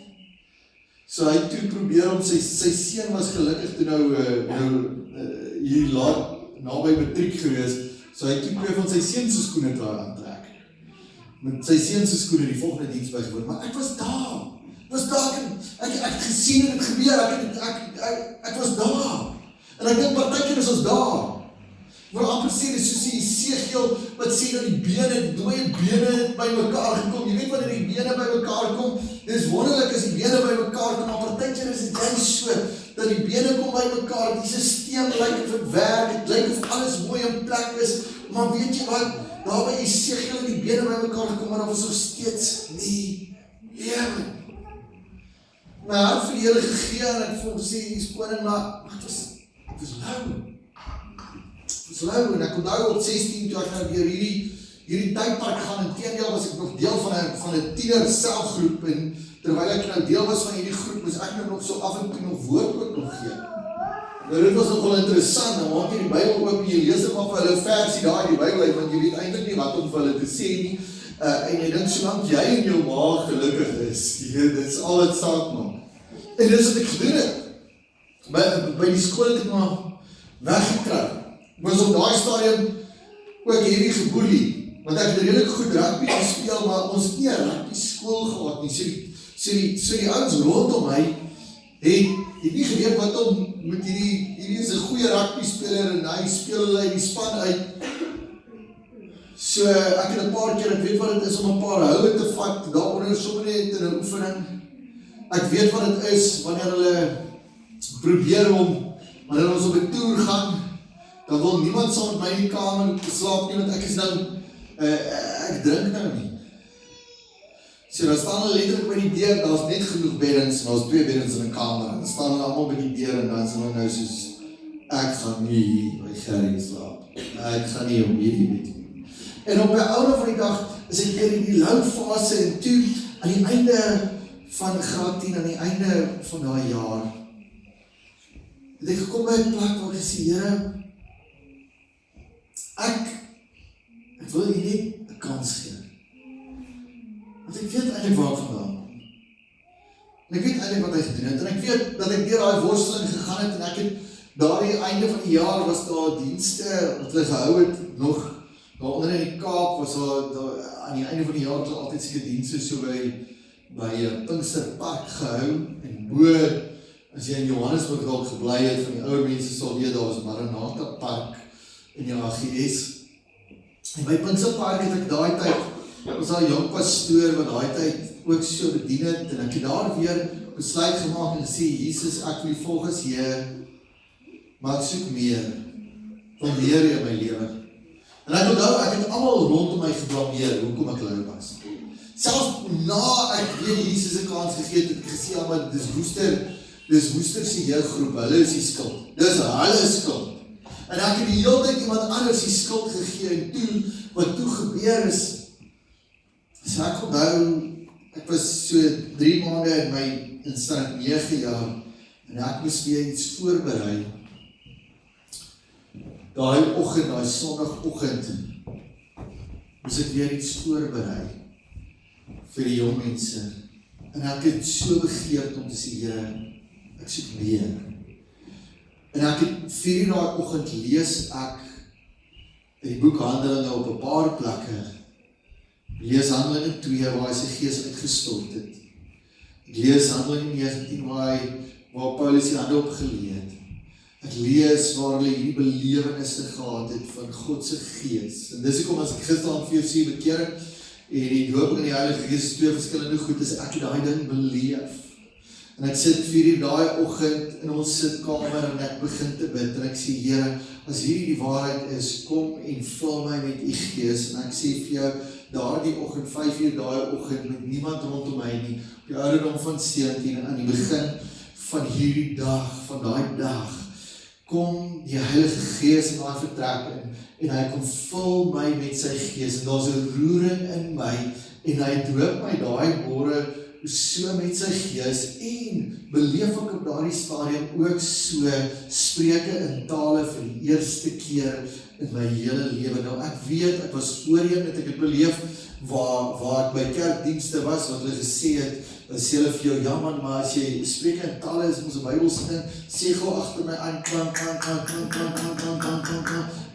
So hy het toe probeer om, sy seun was gelukkig toe nou hier laat, naby matriek gewees, so hy het toe 2 van sy seun se skoene te aantrek. Met sy seun se skoene die volgende diens bygewoon, maar ek was daar, ek het gesien hoe dit gebeur, ek was daar, en ek dink partykeer is ons daar, maar amper sê, dit is soos die Esegiel, wat sê dat die dooie bene by mekaar gekom, jy weet wanneer die bene by mekaar kom, dit is wonderlik as die bene by mekaar kom, maar partykeer is dit juist so, dat die bene kom by mekaar, die systeem lyk of het werk, het lyk of alles mooi in plek is, maar weet jy wat, daar by Esegiel die bene by mekaar gekom, maar daar was nog steeds nie lewe. My hart vir die Here gegee, en ek voel gesê, hier is koning, maar het was lauw, en ek onthou op 16 toe ek nou weer hierdie tydpark gaan, en teendeel was ek nog deel van 'n tiener selfgroep, en terwyl ek nou deel was van hierdie groep, moes ek nou nog so af en toe nog woord ook nog gee. Nou dit was nogal interessant, nou maak jy die Bybel oop, jy lees er maar vir hulle versie daar in die Bybel, want jy weet eintlik nie wat om vir hulle te sê nie, en jy dink solank jy en jou ma gelukkig is, dit is al wat saak maak. En dis wat ek gedoen het. By die skool het ek maar weggekry. Ek was op daai stadium ook hierdie geboelie, want ek het redelijk goed rugby gespeel, maar ons het nie 'n rugby skool gehad nie, so die ouens rondom my het nie geweet wat om met hierdie is 'n goeie rugby speler, en hy speel hulle uit die span uit. So ek het 'n paar keer, ek weet wat het is om 'n paar houe te vat, daaronder sommer net in 'n oefening. Ek weet wat het is, wanneer hulle probeer wanneer ons op 'n toer gaan, dan wil niemand saam met my in die kamer slaap nie, want ek is nou, ek drink nou nie. So dan staan hulle letterlik by die deur, daar is net genoeg beddens, en daar is 2 beddens in 'n kamer, en dan staan hulle allemaal by die deur, en dan is hulle nou soos, ek gaan nie hier by Gerrie slaap, ek gaan nie op hierdie bed nie. En op die oude van die dag, is ek weer in die lou fase, en toe, aan die einde van graad 10, aan die einde van daai jaar, het ek gekom by 'n plek waar ek sê, Here, ek wil jy net 'n kans gee. Want ek weet eintlik waar vandaan kom. En ek weet eintlik wat hy gedoen het. En ek weet dat ek deur daai worsteling gegaan het, en ek het daardie einde van die jaar was daar dienste wat hulle gehou het nog daaronder in die Kaap, was daar aan die einde van die jaar was altyd seker dienste so by Pinksterpark gehou, en bo, as jy in Johannesburg dalk gebly het, van die ouer mense sal weet, daar was Maranatha Park, in die AGS. En by Pinselpark het ek daai tyd, was daar 'n jong pastoor wat daai tyd ook so bedien het, en ek het daar weer besluit gemaak en gesê, Jesus, ek wil volgens Heer, maar ek soek meer, van meer in my lewe. En ek onthou, ek het almal rondom my geblameer, hoekom ek lui was. Selfs na ek weer Jesus 'n kans gegee het, ek gesê, maar dis Woester se jeuggroep, hulle is die skuld. Dis hulle skuld. En ek het die hele tyd iemand anders die skuld gegee, en toe, wat toe gebeur is, so ek onthou, ek was so 3 maande in my instelling 9 jaar, en ek moes weer iets voorberei. Daai oggend, daai sondagoggend, moes ek weer iets voorberei, vir die jong mense, en ek het so begeerd om te sê, Here, ek soek meer. En ek het 4 daai oggend lees ek die boek Handelinge op 'n paar plekke. Lees Handelinge 2 waar hy sy gees uitgestort het. Ek lees Handelinge 19 waar Paulus die hande opgelê het. Ek lees waar hulle hierdie belewennisse gehad het van God se gees. En dis hoekom as ek gisterand vir jou sê bekering en die doop in die Heilige Gees is 2 verskillende goed, is ek daai ding beleef. En ek sit 4 uur daai oggend in ons sitkamer en ek begin te bid en ek sê, Here, as hierdie die waarheid is, kom en vul my met u gees. En ek sê vir jou, daardie oggend, 5 uur daai oggend, met niemand rondom my nie, op die ouderdom van 17, aan die begin van hierdie dag, van daai dag, kom die Heilige Gees in daai vertrek in, en hy kom vul my met sy gees, en daar's 'n roering in my, en hy doop my daai môre so met sy gees, en beleef ek op daardie stadium ook so spreuke in tale vir die eerste keer in my hele lewe. Nou ek weet, ek was voorheen dat ek het beleef, waar ek by kerkdienste was, wat hulle gesê het, sê hulle vir jou, ja man, maar as jy spreuke in tale is, moes 'n Bybelse ding, sê gou agter my aan, klank,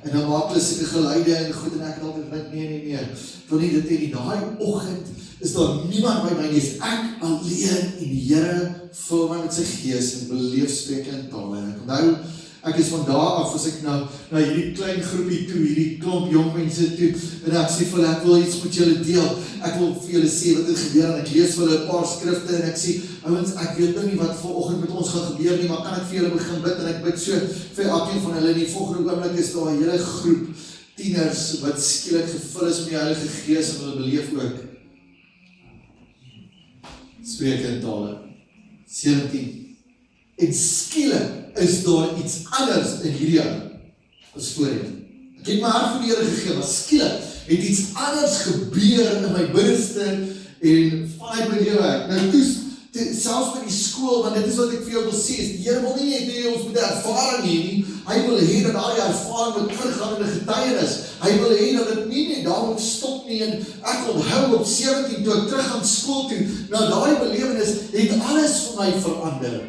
en dan maak hulle sulke geluide en goed, en ek het altyd dink, nee, ek wil nie dit hê nie, daai oggend is daar niemand by my nie, is ek alleen, en die Here vul my met sy gees, en beleef spreuke in tale, en ek onthou, ek is van daar af, as ek na hierdie klein groepie toe, hierdie klomp jong mense toe, en ek sê vir hulle, ek wil iets met julle deel, ek wil vir julle sê wat het gebeur, en ek lees vir hulle 'n paar skrifte, en ek sê, ouens, ek weet nou nie wat vanoggend met ons gaan gebeur nie, maar kan ek vir julle begin bid, en ek bid so vir elkeen van hulle, en die volgende oomblik is daar 'n hele groep tieners, wat skielik gevul is met die Heilige Gees, en hulle beleef ook spreuke in tale, 17, en skielik is daar iets anders in hierdie ou as voorheen. Ek het my hart vir die Here gegee, maar skielik het iets anders gebeur in my binneste en vanuit my lewe. Nou toe, selfs by die skool, want dit is wat ek vir jou wil sê, die Here wil nie net ons moet 'n ervaring hê nie, hy wil hê dat daai ervaring moet ingaan in 'n getuienis. Hy wil hê dat dit nie net daar moet stop nie, en ek onthou op 17 toe ek terug aan skool toe, na daai belewenis het alles vir my verander.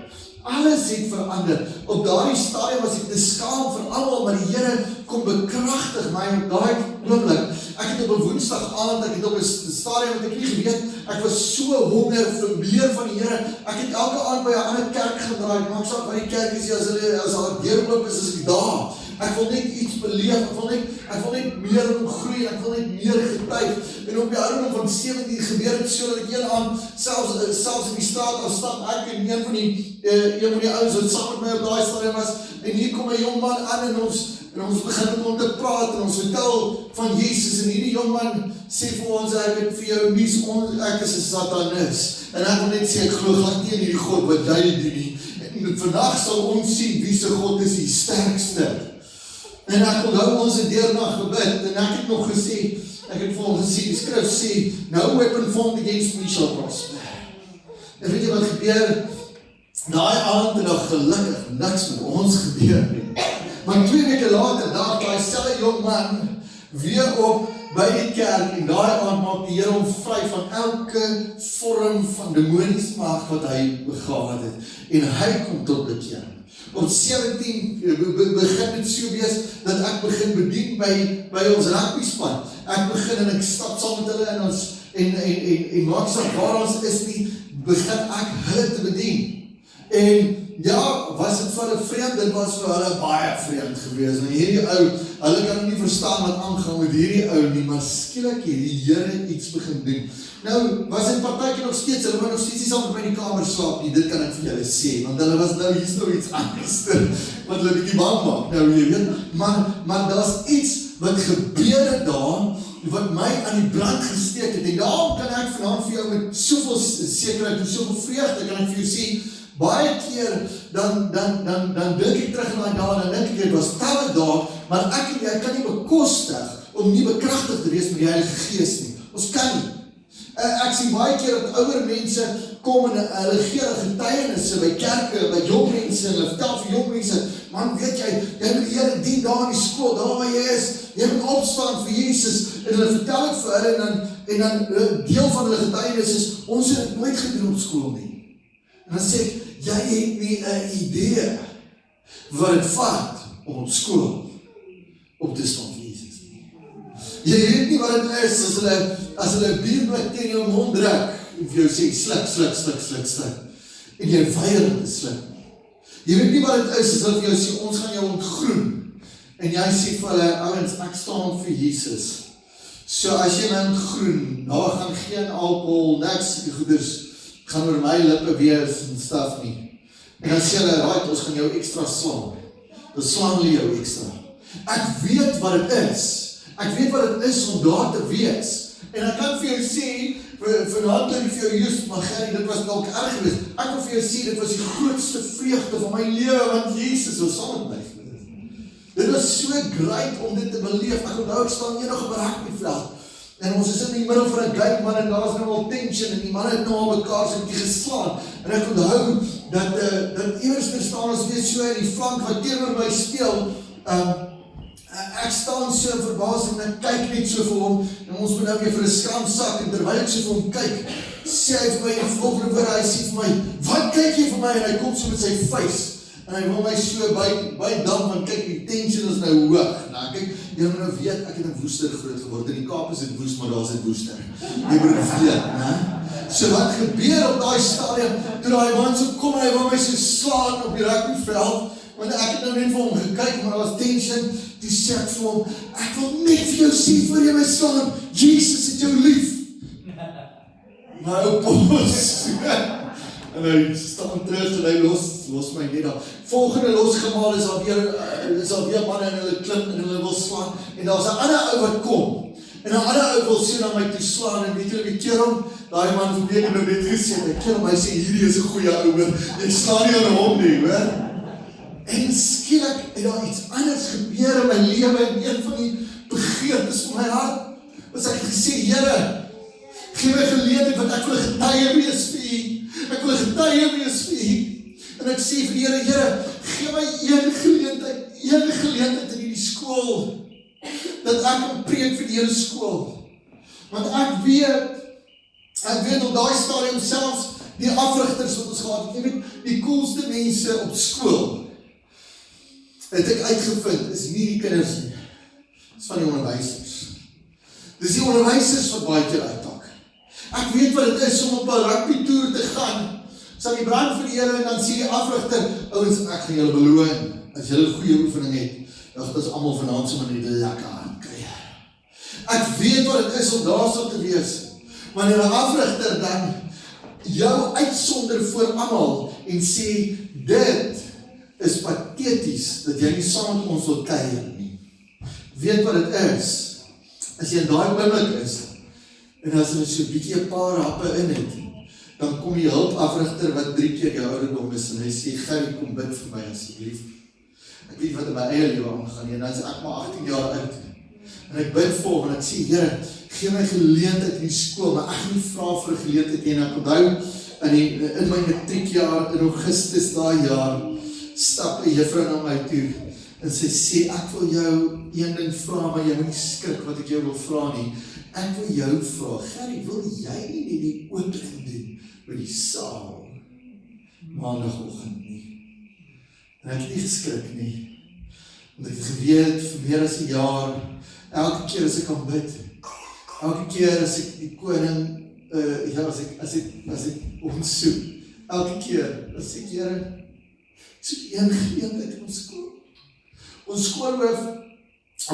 Alles het verander. Op daardie stadium was ek te skaam vir almal, maar die Here kom bekragtig my op daai oomblik. Ek het op 'n Woensdag aand, ek het op 'n stadium wat ek nie geweet, ek was so honger vir meer van die Here. Ek het elke aand by 'n ander kerk gedraai, maak saak wat die kerk is, as hulle deurloop is ek daar. Ek wil net iets beleef, ek wil net meer groei, ek wil net meer getuig. En op die ouderdom van 17 gebeur het so dat ek een aand selfs in die straat afstap, ek en een van die ouens wat saam met my op daai stadium was, en hier kom 'n jong man aan en ons begin met hom te praat en ons vertel van Jesus, en hierdie jong man sê vir ons, ek het vir jou nuus, ek is 'n satanis, en ek wil net sê, ek glo glad nie in hierdie God wat jy doen nie, en vandag sal ons sien wie se God is die sterkste. En ek onthou ons het deernag gebid, en ek het nog gesê, ek het vir hom gesê, die skrif sê, no weapon formed against me shall prosper. En weet jy wat gebeur? Daai aand het nog gelukkig niks met ons gebeur nie. Maar 2 weke later, daag daai selfe jong man weer op by die kerk, en daai aand maak die Here hom vry van elke vorm van demoniese mag wat hy gehad het, en hy kom tot bekering. Op 17 begin dit so wees, dat ek begin bedien by ons rugbyspan. Ek begin en ek stap saam met hulle in ons, en maak saak waar ons is nie, begin ek hulle te bedien. En ja, was dit vir hulle vreemd, dit was vir hulle baie vreemd gewees. En hierdie ou, hulle kan nie verstaan wat aangaan met hierdie ou nie, maar skielik het die Here iets begin doen. Nou, was dit partykeer nog steeds, hulle wou nog steeds nie saam met my in die kamer slaap nie, dit kan ek vir julle sê, want hulle was nou, hier's nou iets anders, wat hulle bietjie bang maak, nou jy weet, maar daar's iets wat gebeur het daar, wat my aan die brand gesteek het, en daarom kan ek vanaand vir jou met soveel sekerheid en soveel vreugde, kan ek vir jou sê, baie keer, dan dink ek terug in daai dae, dan dink ek, dit was talle dae, maar ek en jy kan nie bekostig, om nie bekragtig te wees met die Heilige Gees nie, ons kan nie. Ek sien baie keer dat ouer mense kom en hulle gee getuienisse by kerke, by jong mense, en hulle vertel vir jong mense, man, weet jy moet die Here dien daar in die skool, daar waar jy is, jy moet opstaan vir Jesus, en hulle vertel het vir hulle, en dan deel van hulle getuienis is, ons het dit nooit gedoen op skool nie. En dan sê ek, jy het nie 'n idee wat het vat om op skool op te staan vir Jesus nie. Jy weet nie wat het is as hulle bierblik teen jou mond druk en vir jou sê, sluk, en jy weier om te sluk. Jy weet nie wat het is as hulle vir jou sê, ons gaan jou ontgroen, en jy sê vir hulle, ouens, ek staan vir Jesus. So as jy my ontgroen, daar gaan geen alcohol, niks, die goeders, gaan oor my lippe wees en staf nie. En dan sê hulle, right, ons gaan jou extra slaan. Dan slaan hulle jou extra. Ek weet wat het is. Ek weet wat het is om daar te wees. En ek kan vir jou sê, vanaand kan ek vir jou use, maar Gerrie, dit was dalk erg geweest. Ek wil vir jou sê, dit was die grootste vreugde van my lewe, want Jesus was saam met my. Dit was so great om dit te beleef. Ek onthou, ek staan eendag op 'n rugbyveld. En ons is in die middel van 'n game, man, en daar is nou al tension, en die man het nou al mekaar so 'n bietjie geslaan. En ek onthou, dat eers staan ons weer so in die flank wat teenoor my speel, ek staan so in verbasing, en ek kyk net so vir hom, en ons moet nou weer vir 'n skramsak, en terwyl ek so vir hom kyk, sê hy vir my in volgende woorde, hy sê vir my, wat kyk jy vir my, en hy kom so met sy face, en hy wil my so by dam, want kyk, die tension is nou hoog. Nou kyk, jy moet nou weet, ek het in Woester groot geword, in die Kaap is dit Woest, maar daar is dit Woester. Jy moet weet, né? So wat gebeur op daai stadium, toe daai man so kom, en hy wil my so slaan op die rugbyveld, want ek het nou net vir hom gekyk, maar daar was tension, toe sê ek vir hom, ek wil net vir jou sê, voor jy my slaan, Jesus het jou lief. Maar op ons, en hy staan terug, en hy los my net daar. Volgende losgemaal is al weer manne, en hulle klim, en hulle wil slaan, en daar is 'n ander ou wat kom, en 'n ander ou wil so na my toe slaan, en weet julle wie keer hom? Daai man van week nou net gesê, hy keer hom, hy sê, hierdie is 'n goeie ou, ek slaan nie aan hom nie, hoor? En skielik het daar iets anders gebeur in my lewe, en een van die begeertes van my hart, was ek gesê, Here, gee my geleentheid, want ek wil 'n getuie wees vir U. Ek wil 'n getuie wees vir U. En ek sê vir die Here, gee my een geleentheid in die skool, dat ek kan preek vir die hele skool. Want ek weet op daai stadium selfs, die afrigters wat ons gehad het, jy weet, die coolste mense op skool, het ek uitgevind, is nie die kinders nie, is van die onderwysers. Dis die onderwysers wat baie keer uittak. Ek weet wat het is om op 'n rugby toer te gaan, sal die brand vir die Here, en dan sê die afrigter, ouens, ek gaan julle beloon, as julle 'n goeie oefening het, dan is almal vanaand sommer net lekker aan kry. Ek weet wat het is om daar so te wees, wanneer 'n afrigter dan jou uitsonder voor almal en sê, dit is pateties, dat jy nie saam met ons wil kuier nie. Weet wat het is, as jy in daai oomblik is, en as hulle so 'n bietjie 'n paar happe in het, dan kom die hulpafrigter wat 3 keer jou ouderdom is, en hy sê, Gerrie, kom bid vir my asseblief. Ek weet wat in my eie lewe aangaan, en dan is ek maar 18 jaar oud, en ek bid vir hom, en ek sê, Here, gee my geleentheid in die skool, maar ek gaan nie vra vir 'n geleentheid, en ek onthou, in my matriekjaar, in Augustus daai jaar, stap 'n juffrou na my toe, en sy sê, ek wil jou een ding vra, maar jy moet nie skrik wat ek jou wil vra nie. Ek wil jou vra, Gerrie, wil jy nie die opening doen by die saal maandagoggend nie? En ek het nie geskrik nie, want ek het geweet vir meer as 'n jaar, elke keer as ek kan bid, elke keer as ek die koning, as ek ons soek, elke keer as ek, Here, So een geleentheid in ons skool. Ons skoolhoof,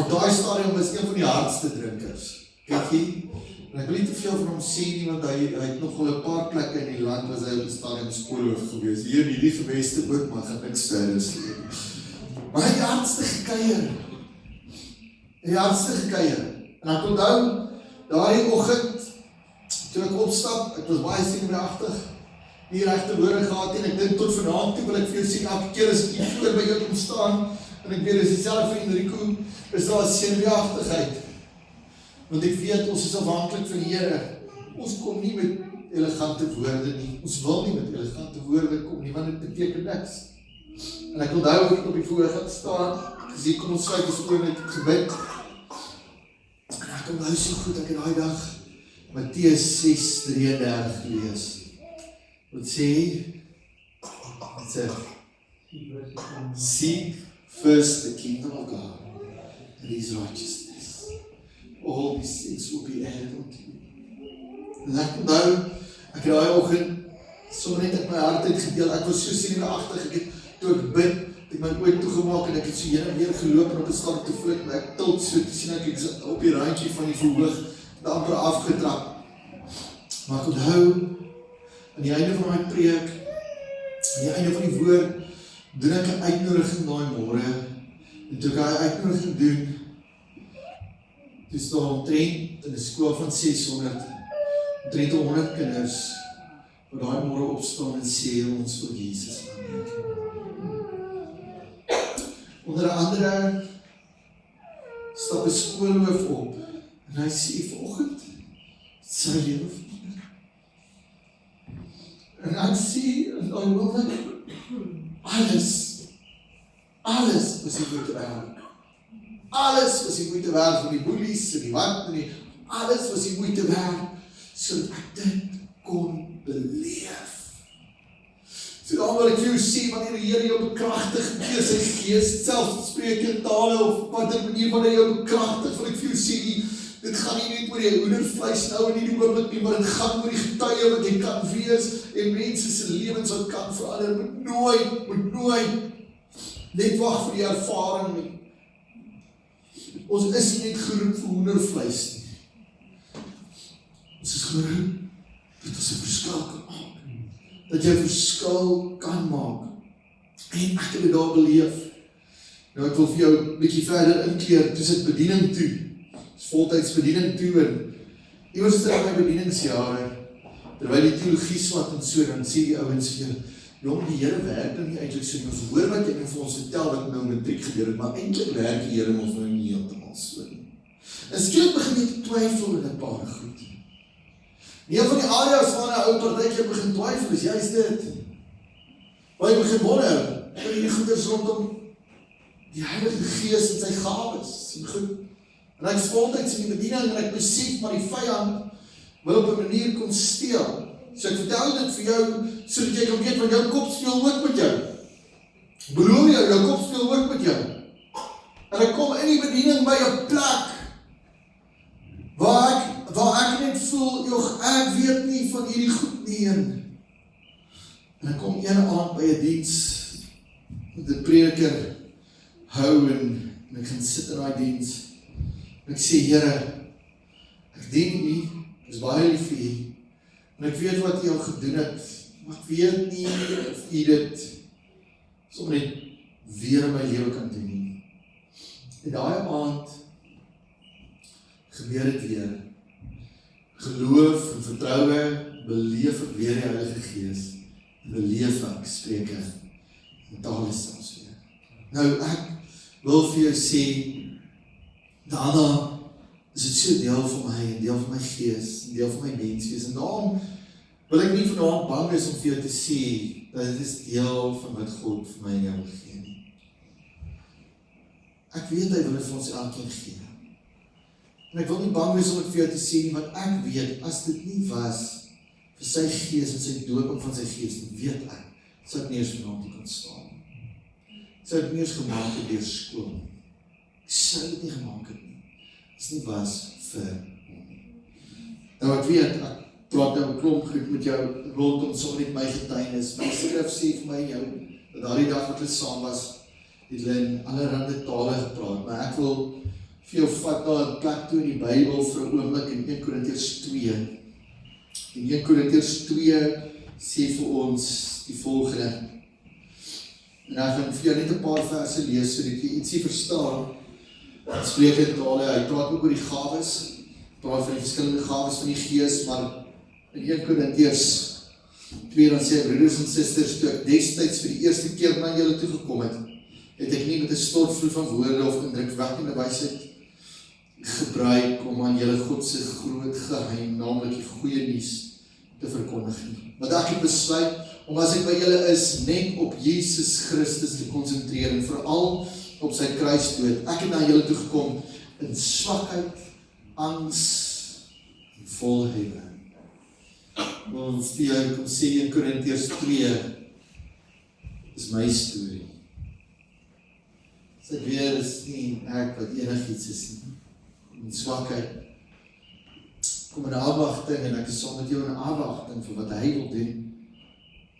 op daai stadium was een van die hardste drinkers. Kyk jy? En ek wil nie te veel van hom sê nie, want hy het nogal 'n paar plekke in die land was hy op die stadium skoolhoof gewees. Hier in hierdie geweste ook, maar gaan niks verder sê. Maar hy het die hardste gekeier. En ek onthou, daardie oggend, toe ek opstap, ek was baie senuweeagtig, nie regte woorde gehad en ek dink tot vanaand toe wil ek vir jou sê, elke keer as ek hier voor by jou kom staan, en ek weet, is dieselfde vir Enrico, is daar 'n senuweeagtigheid. Want ek weet, ons is afhanklik van die Here. Ons kom nie met elegante woorde nie. Ons wil nie met elegante woorde kom nie, want dit beteken niks. En ek onthou ek het op die voorhang gaan staan, gesê, kom ons sluit ons oor met gebed. En ek onthou so goed, ek het daai dag Matteus 6:33 gelees. Wat sê, seek first the kingdom of God and his righteousness. All these things will be added unto you. En ek onthou, ek het daai oggend, sommer net ek my hart uitgedeel, ek was so senuweeagtig, ek het, toe ek bid, ek my oë toegemaak en ek het so heen en weer geloop en op 'n stad te voet, en ek tilt so, te sien ek op die randjie van die verhoog, het amper afgetrap. Maar ek onthou, aan die einde van my preek, aan die einde van die woord, doen ek 'n uitnodiging daai môre, en toe ek daai uitnodiging doen, toe staan omtrent in 'n skool van 600, omtrent 100 kinders, wat daai môre opstaan en sê, ons wil Jesus aanneem. Onder andere stap 'n skoolhoof op, en hy sê, vanoggend, sy lewe verander. En ek sê, in daai oomblik, alles was die moeite werd. Alles was die moeite werd van die boelies, en die wat, en alles was die moeite werd, sodat ek dit kon beleef. So dan wil ek vir jou sê, wanneer die Here jou bekragtig deur sy Gees, selfs spreek in tale, of wat in manier van hy jou bekragtig, wil ek vir jou sê, dit gaan nie net oor die hoendervleis nou in die oomblik nie, maar dit gaan oor die getuie wat jy kan wees, en mense se lewens wat kan verander, moet nooit net wag vir die ervaring nie. Ons is nie net geroep vir hoendervleis nie. Ons is geroep dat ons 'n verskil kan maak. Dat jy 'n verskil kan maak. En ek het dit daar beleef. Nou ek wil vir jou 'n bietjie verder inkleer, toe sit bediening toe. Dis voltyds bediening toe, en iewers terug my bedieningsjare, terwyl die teologie swat en so, dan sê die ouens vir jou, jong, die Here werk nou nie eintlik so nie, ons hoor wat jy vir ons vertel wat nou matriek gebeur het, maar eintlik werk die Here ons nou nie heeltemal so nie. En skielik begin jy te twyfel in 'n paar goed. Een van die areas waar 'n ou partytjie begin twyfel is juist dit. Waar jy begin wonder, oor hierdie goeders rondom die Heilige Gees en sy gawes en goed. En ek is voltyds in die bediening en ek besef, maar die vyand wil op 'n manier kom steel. So ek vertel dit vir jou, sodat jy kan weet, want jou kop speel ook met jou. Beloof jou kop speel ook met jou. En ek kom in die bediening by 'n plek, waar ek net voel, joh, ek weet nie van hierdie goed nie. En ek kom een aand by 'n diens, met 'n preker hou, en ek gaan sit in daai diens, en ek sê, Here, ek dien U, ek is baie lief vir U, en ek weet wat U al gedoen het, maar ek weet nie of U dit sommer net weer in my lewe kan doen nie. En daai aand gebeur dit weer. Geloof en vertroue, beleef ek weer die Heilige Gees, beleef ek spreuke en tale selfs weer. Nou ek wil vir jou sê, daarna is dit so deel van my, en deel van my gees, en deel van my menswees, en daarom wil ek nie vanaand bang is om vir jou te sê, dat dit is deel van wat God vir my en jou gee nie. Ek weet hy wil dit vir ons elkeen gee. En ek wil nie bang wees om dit vir jou te sê nie, want ek weet, as dit nie was vir sy Gees en sy dooping van sy Gees, dan weet ek, sou ek nie eens vanaand hier kan staan. Sou ek nie eens gemaak het deur skool nie. Ek sou dit nie gemaak het nie, as dit nie was vir hom nie. Nou ek weet, ek praat nou 'n klomp goed met jou rondom sommer net my getuienis. My skrif sê vir my, jou daardie dag wat hulle saam was, het hulle in allerhande tale gepraat, maar ek wil vir jou vat na 'n plek toe in die Bybel vir 'n oomblik in 1 Korintiërs 2. In 1 Korintiërs 2 sê vir ons die volgende. En ek gaan vir jou net 'n paar verse lees, sodat jy ietsie verstaan. Spreuke tale, hy praat ook oor die gawes, praat van die verskillende gawes van die Gees, maar in 1 Korintiërs 2 dan sê, broeders en susters, toe ek destyds vir die eerste keer na julle toe gekom het ek nie met 'n stortvloed van woorde of indrukwekkende wysheid gebruik om aan julle God se groot geheim, naamlik die goeie nuus, te verkondig nie. Want ek het besluit om as ek by julle is, net op Jesus Christus te konsentreer en veral op sy kruisdood. Ek het na julle toe gekom in swakheid, angs en volhede. Ons vir jou kom sê in Korintiërs 2 is my storie. As ek weer is nie ek wat enigiets is nie. In swakheid. Kom in afwagting en ek is saam met jou in afwagting vir wat hy wil doen.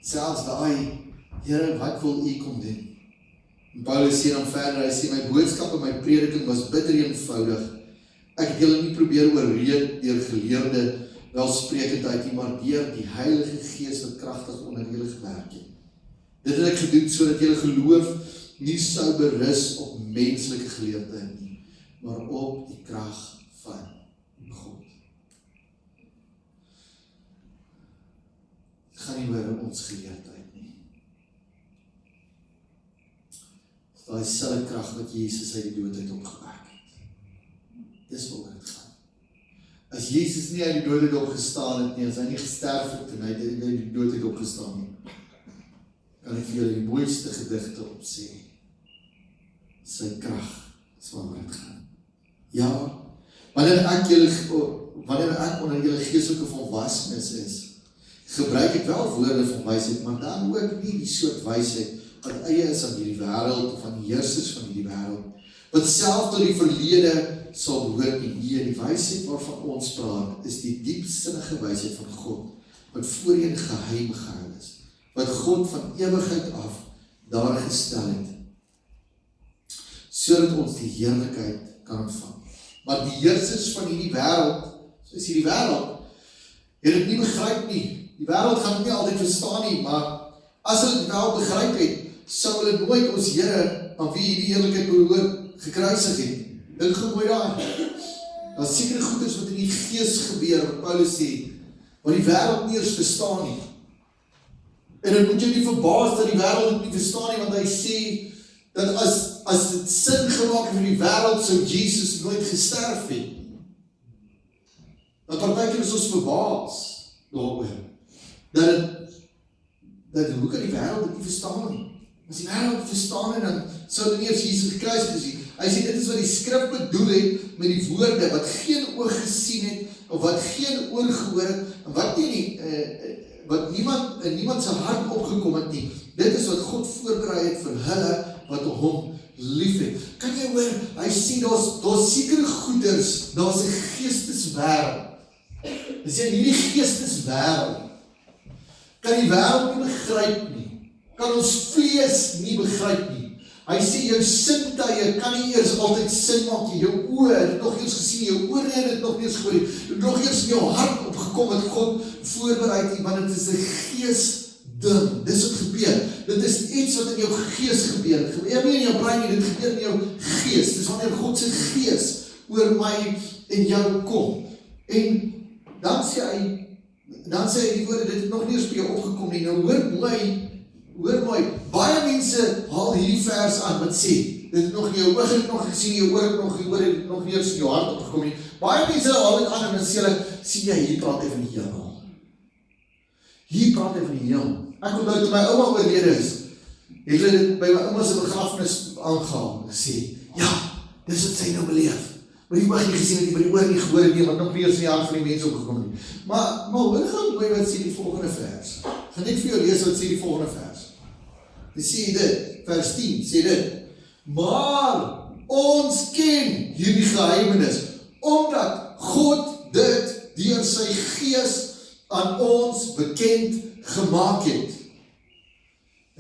Selfs daai, Here, wat wil u kom doen? En Paulus sê dan verder, hy sê, my boodskap en my prediking was bitter eenvoudig. Ek het julle nie probeer oorreed deur geleerde welsprekendheid nie, maar deur die Heilige Gees wat kragtig onder julle gewerk het. Dit het ek gedoen sodat julle geloof nie sou berus op menslike geleerdheid nie, maar op die krag van God. Het gaan nie oor ons geleerdheid nie. Het is daai selfde krag wat Jesus uit die dood uit opgewek het. Dis waaroor dit gaan. As Jesus nie uit die dood uit opgestaan het nie, as hy nie gesterf het en hy uit die dood uit opgestaan nie, kan ek vir julle die mooiste gedigte opsê. Sy krag is waaroor dit gaan. Ja, wanneer ek onder julle geestelike volwassenes is, gebruik ek wel woorde van wysheid, maar dan ook nie die soort wysheid wat eie is aan hierdie wêreld of aan die heersers van hierdie wêreld, wat self tot die verlede sal behoort nie. Nee, die wysheid waarvan ons praat, is die diepsinnige wysheid van God, wat voorheen geheim gehou is, wat God van ewigheid af daar gestel het, sodat ons die heerlikheid kan ontvang. Maar die heersers van hierdie wêreld, soos hierdie wêreld, het dit nie begryp nie. Die wêreld gaan dit nie altyd verstaan nie, maar as hulle dit wel begryp het, sou hulle nooit ons Here, aan wie hierdie heerlikheid behoort, gekruisig het. Dink gemooi daar. Daar is sekere goeders wat in die gees gebeur, wat Paulus sê, wat die wêreld nie eens verstaan nie. En dan moet jy nie verbaas dat die wêreld dit nie verstaan nie, want hy sê, dat as dit sin gemaak het vir die wêreld, sou Jesus nooit gesterf het. Dan partykeer is ons verbaas daaroor, dat hoe kan die wêreld dit nie verstaan nie? As die wêreld verstaan en dan sou dit nie eens Jesus gekruisig is nie. Hy sê dit is wat die skrif bedoel het met die woorde, wat geen oog gesien het, of wat geen oor gehoor het, en wat niemand sy hart opgekom het nie. Dit is wat God voorberei het vir hulle, wat hom lief het. Kan jy hoor, hy sê, daar's sekere goeders, daar's 'n geesteswêreld. Hy sê, hierdie geesteswêreld, kan die wêreld nie begryp nie, kan ons vlees nie begryp nie. Hy sê, jou sintuie kan nie eers altyd sin maak nie, jou oë het dit nog eers gesien, jou ore het dit nog eers gehoor, het nog eers in jou hart opgekom, wat God voorbereid het, want dit is 'n geesding, dis wat gebeur, dit is iets wat in jou gees gebeur, dit gebeur nie in jou brein nie, dit gebeur in jou gees, dis wanneer God se gees oor my en jou kom, en dan sê hy die woorde, dit het nog nie eens by jou opgekom nie, nou hoor mooi, baie mense haal hierdie vers aan, wat sê, dit het nog nie, jou oog het nog gesien, jou oor het nog nie eens in jou hart opgekom nie, baie mense haal dit aan, en dan sê hulle, sien jy, hier praat hy van die hemel, hier praat hy van die hemel, ek onthou toe my ouma oorlede is, het hulle dit by my ouma se begrafenis aangehaal, en sê, ja, dis wat sy nou beleef, maar die oog nie gesien het, die by die oor nie gehoor het nie, wat nog nie eens in die hart van die mense opgekom nie, maar hoor gaan mooi wat sê die volgende vers, ek gaan net vir jou lees wat sê die volgende vers, hy sê dit, vers 10, sê dit, maar ons ken hierdie geheimenis, omdat God dit deur sy gees aan ons bekend gemaak het.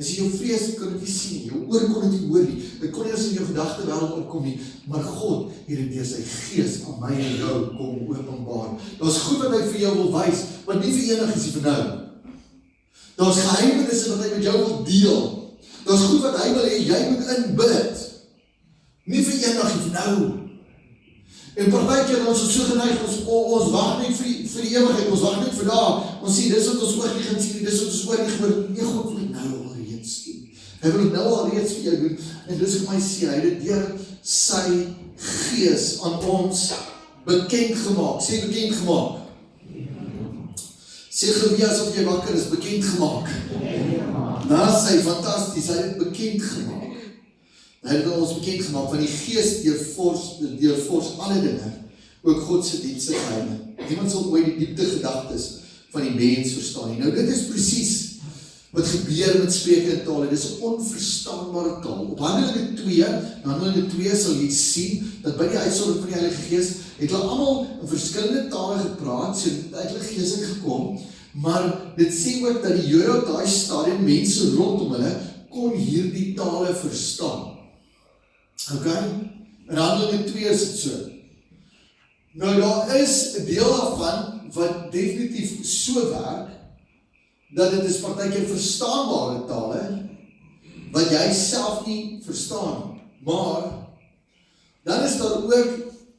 As jy jou vrees kon dit nie sien nie, jou oor kon dit nie hoor nie, dit kon nie eens in jou gedagte wêreld opkom nie, maar God het dit deur sy gees aan my en jou kom openbaar. Daar's goed wat hy vir jou wil wys, maar nie vir enigiets nie vir nou. Daar's geheimenisse wat hy met jou wil deel. Daar's goed wat hy wil hê jy moet inbid. Nie vir eendag nie vir nou. En partykeer ons is so geneig, ons wag net vir die ewigheid, ons wag net vir daar. Ons sê dis wat ons oor nie gaan sien, dis wat ons oor nie gehoor. Nee, God wil dit nou alreeds doen. Hy wil dit nou alreeds vir jou doen. En dis wat my sê, hy het dit deur sy gees aan ons bekend gemaak. Sê bekend gemaak. Sê gewees asof jy wakker is, bekend gemaak. Na sy fantasties, hy het bekend gemaak. Hy het ons bekend gemaak van die gees deurvors alle dinge, ook God se diepste geheime. Niemand sal ooit die diepte gedagtes van die mens verstaan nie. Nou dit is presies wat gebeur met spreke in tale. Dit is 'n onverstaanbare taal. Op Handelinge 2 sal jy sien dat by die uitsondering van die Heilige Gees het hulle almal in verskillende tale gepraat, so die Heilige Gees het gekom, maar dit sê ook dat die Jode op daai stadium, mense rondom hulle, kon hierdie tale verstaan. Okay? In Handelinge 2 is dit so. Nou daar is 'n deel daarvan wat definitief so werk, dat dit is partykeer verstaanbare tale, wat jy self nie verstaan. Maar, dan is daar ook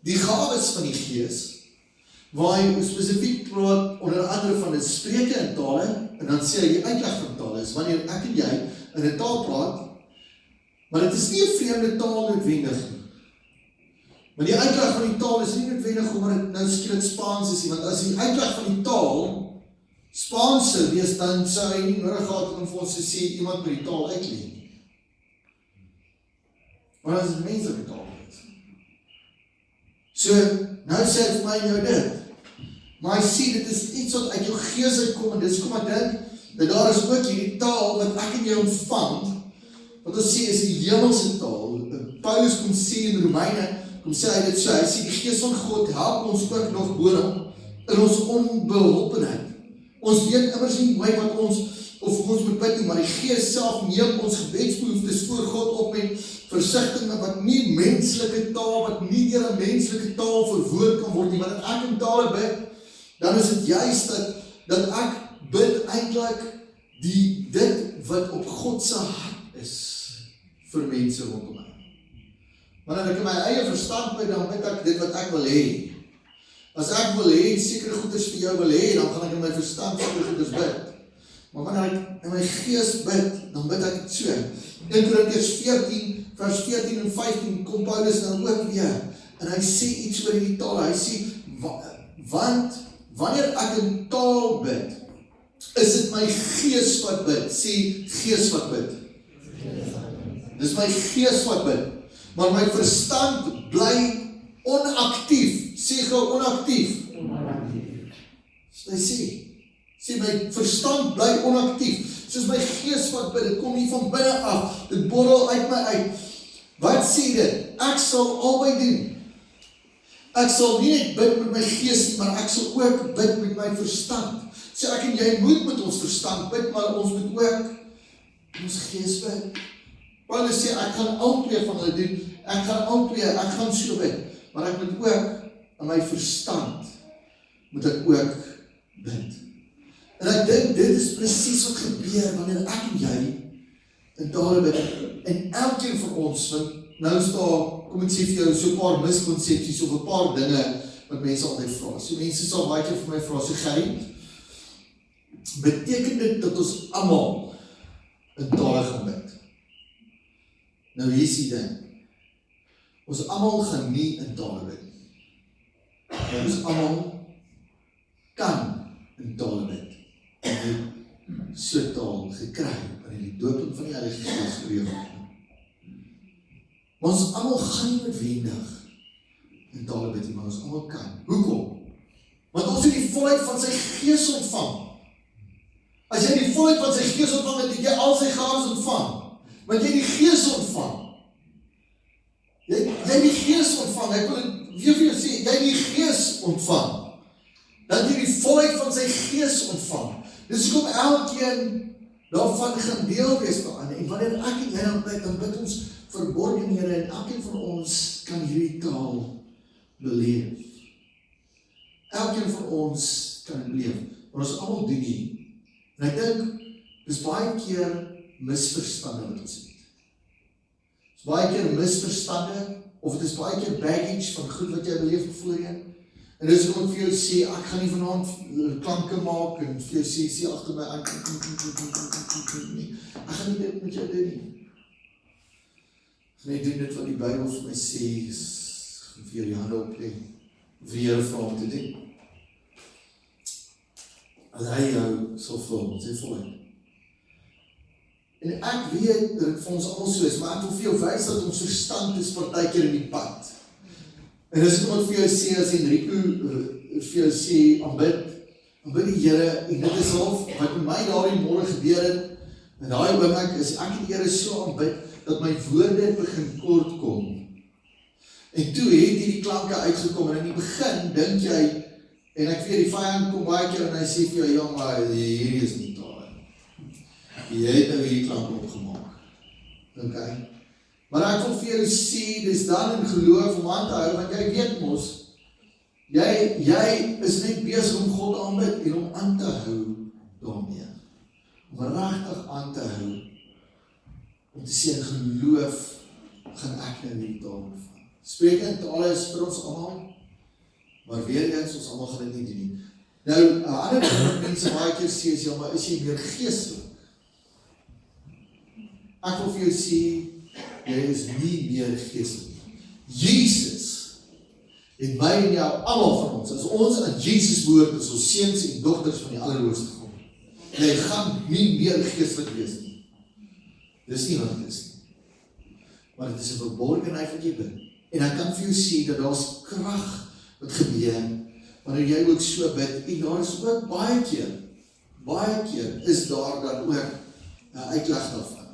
die gawes van die Gees, waar hy spesifiek praat, onder andere van die spreke in tale, en dan sê hy die uitleg van tale is, wanneer ek en jy in 'n taal praat, maar dit is nie 'n vreemde taal noodwendig nie. Maar die uitleg van die taal is nie noodwendig omdat dit nou skielik Spaans is nie, want as die uitleg van die taal Spaans sou wees, dan sou hy nie nodig gehad om vir ons te sê iemand met die taal uitleg nie. Maar as dit menslike taal is. So, nou sê hy vir my nou dit. Maar hy sê, dit is iets wat uit jou gees uitkom, en dis kom ek dink, dat daar is ook hierdie taal wat ek en jy ontvang, wat ons sê is die hemelse taal. Paulus kom sê in Romeine, kom sê hy dit so, hy sê die gees van God help ons ook nog boonop in ons onbeholpenheid. Ons weet immers nie hoe wat ons moet bid nie, maar die Gees self neem ons gebedsbehoeftes voor God op met versigtiging wat nie menslike taal, wat nie deur 'n menslike taal verwoord kan word nie, want as ek in tale bid, dan is dit juist dat ek bid eintlik dit wat op God se hart is vir mense rondom my. Wanneer ek in my eie verstand bid, dan bid ek dit wat ek wil hê. As ek wil hê, sekere goeders vir jou wil hê, dan gaan ek in my verstand sekere goeders bid. Maar wanneer ek in my gees bid, dan bid ek dit so. 1 Korintiërs 14, vers 14 en 15, kom Paulus dan ook weer, en hy sê iets oor die taal, hy sê, want wanneer ek in taal bid, is dit my gees wat bid, sê gees wat bid. Dis my gees wat bid, maar my verstand bly onaktief. Sê gou onaktief. So hy sê my verstand bly onaktief. Soos my gees wat bid, dit kom nie van binne af, dit borrel uit my uit. Wat sê dit? Ek sal albei doen. Ek sal nie net bid met my gees nie, maar ek sal ook bid met my verstand. So ek en jy moet met ons verstand bid, maar ons moet ook ons gees bid. Paulus sê, ek gaan al twee van hulle doen, ek gaan so bid, maar ek moet ook in my verstand, moet ek ook bid. En ek dink, dit is presies wat gebeur, wanneer ek en jy in tale bid, en elkeen van ons, want nou is daar, kom ek sê vir jou, so 'n paar miskonsepsies, of 'n paar dinge, wat mense altyd vra. So mense sal baie keer vir my vra, so Gerrie, beteken dit dat ons almal in tale gaan bid? Nou hier is die ding, ons almal gaan nie in tale bid. Ons almal kan in tale bid. En het so taal gekry, wanneer die dooping van die Heilige Gees oor jou gaan. Maar ons almal gaan nie noodwendig in tale bid, maar ons almal kan. Hoekom? Want ons het die volheid van sy Gees ontvang. As jy die volheid van sy Gees ontvang, het jy al sy gawes ontvang. Want jy die Gees ontvang. Jy die Gees ontvang. Ek wil dit weer vir jou sê, jy die Gees ontvang. Dat jy die volheid van sy Gees ontvang. Dus kom elkeen daarvan gaan deel wees daaraan. En wanneer ek en jy dan bid ons verborgenhede en elkeen van ons kan hierdie taal beleef. Elkeen van ons kan dit beleef, maar ons almal doen nie. En ek dink, dis baie keer misverstande wat ons het. Dis baie keer misverstande, of het is baie keer baggage van goed wat jy beleef voorheen. En dis hoekom ek vir jou sê, ek gaan nie vanaand klanke maak, en vir jou sê agter my aan, nie. Ek gaan nie dit met jou doen nie. Ek gaan nie doen dit wat die Bybel vir my sê, is vir jou die hande opleg, vir die Here vra om te doen. As hy jou sal vul, sê vir my. En ek weet dat het vir ons allemaal so is, maar ek wil vir jou wys dat ons verstand is partykeer in die pad. En dis wat vir jou sê, as Enrico vir jou sê, aanbid die Here, en dit is al wat met my daar die môre gebeur het, en daai oomblik is ek die Here so aanbid, dat my woorde begin kort kom. En toe het die klanke uitgekom, en in die begin, dink jy, en ek weet die vyand kom baie keer, en hy sê vir jou, ja, maar hierdie is nie taal. Jy het nou hierdie klank opgemaak. Okay. Maar ek wil vir jou sê, dis dan in geloof om aan te hou, want jy weet mos, jy is net besig om God aanbid en om aan te hou daarmee. Om regtig aan te hou, om te sê in geloof, gaan ek nou hierdie taal bevat. Spreek in tale is vir ons almal, maar weer eens, ons almal gaan dit nie doen nie. Nou, 'n ander ding wat mense baie keer sê is, ja, maar is jy meer geestelik? Ek wil vir jou sê, jy is nie meer geestelik. Jesus het my en jou, almal van ons, as ons aan Jesus behoort, is ons seuns en dogters van die Allerhoogste God. Jy gaan nie meer geestelik wees nie. Dis nie wat dit is nie. Maar dit is 'n verborgenheid wat jy bid. En ek kan vir jou sê, dat daar is krag wat gebeur, wanneer jy ook so bid, en daar is ook baie keer, is daar dan ook 'n uitleg daarvan.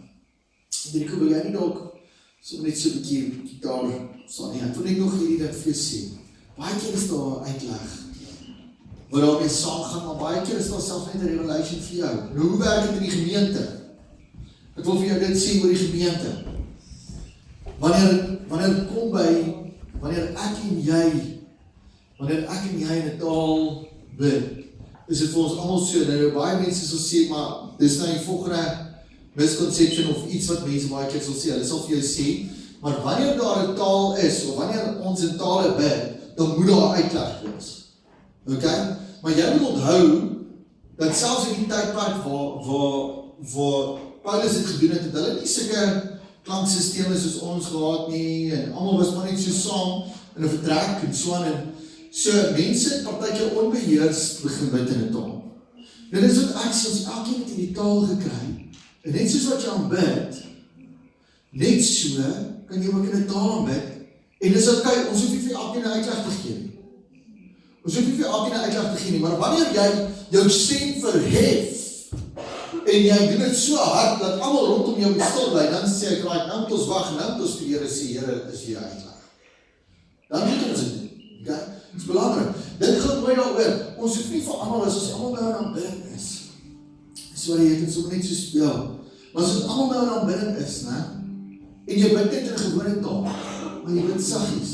Enrico, wil jy nie dalk so net so 'n bietjie daar staan nie? Ek wil net nog hierdie ding vir jou sê. Baie keer is daar uitleg wat daarmee saamgaan, maar baie keer is daar selfs net 'n revelation vir jou. Nou, hoe werk dit in die gemeente? Ek wil vir jou dit sê oor die gemeente. Wanneer kom by, wanneer ek en jy in 'n taal bid, is dit vir ons almal so, nou baie mense sal sê, maar dis nou die volgende misconception of iets wat mense baie keer sal sê, hulle sal vir jou sê, maar wanneer daar 'n taal is, of wanneer ons in tale bid, dan moet daar uitleg wees. Okay? Maar jy moet onthou, dat selfs in die tydperk waar Paulus het gedoen het hulle nie sulke klanksysteme soos ons gehad nie, en almal was maar net so saam, in 'n vertrek, en so aan, en so mense het partykeer onbeheers begin bid in 'n taal. Nou dis wat ek sê, ons elkeen het in die taal gekry, en net soos wat jy aanbid, net so kan jy ook in 'n taal aanbid, en dis okay, ons hoef nie vir elkeen 'n uitleg te gee nie. Ons hoef nie vir elkeen 'n uitleg te gee nie, maar wanneer jy jou stem verhef, en jy doen dit so hard, dat almal rondom jou moet stil bly, dan sê ek, nou moet ons wag, nou moet ons vir Here sê, Here, is hier uitleg. Dan moet ons dit doen, okay? Dit is belangrik. Dit gaan mooi daaroor, ons hoef nie vir almal, as ons almal nou in aanbidding is, sorry, ek het so net so speel, maar as ons almal nou in aanbidding is, en jy bid net in 'n gewone taal, maar jy bid saggies,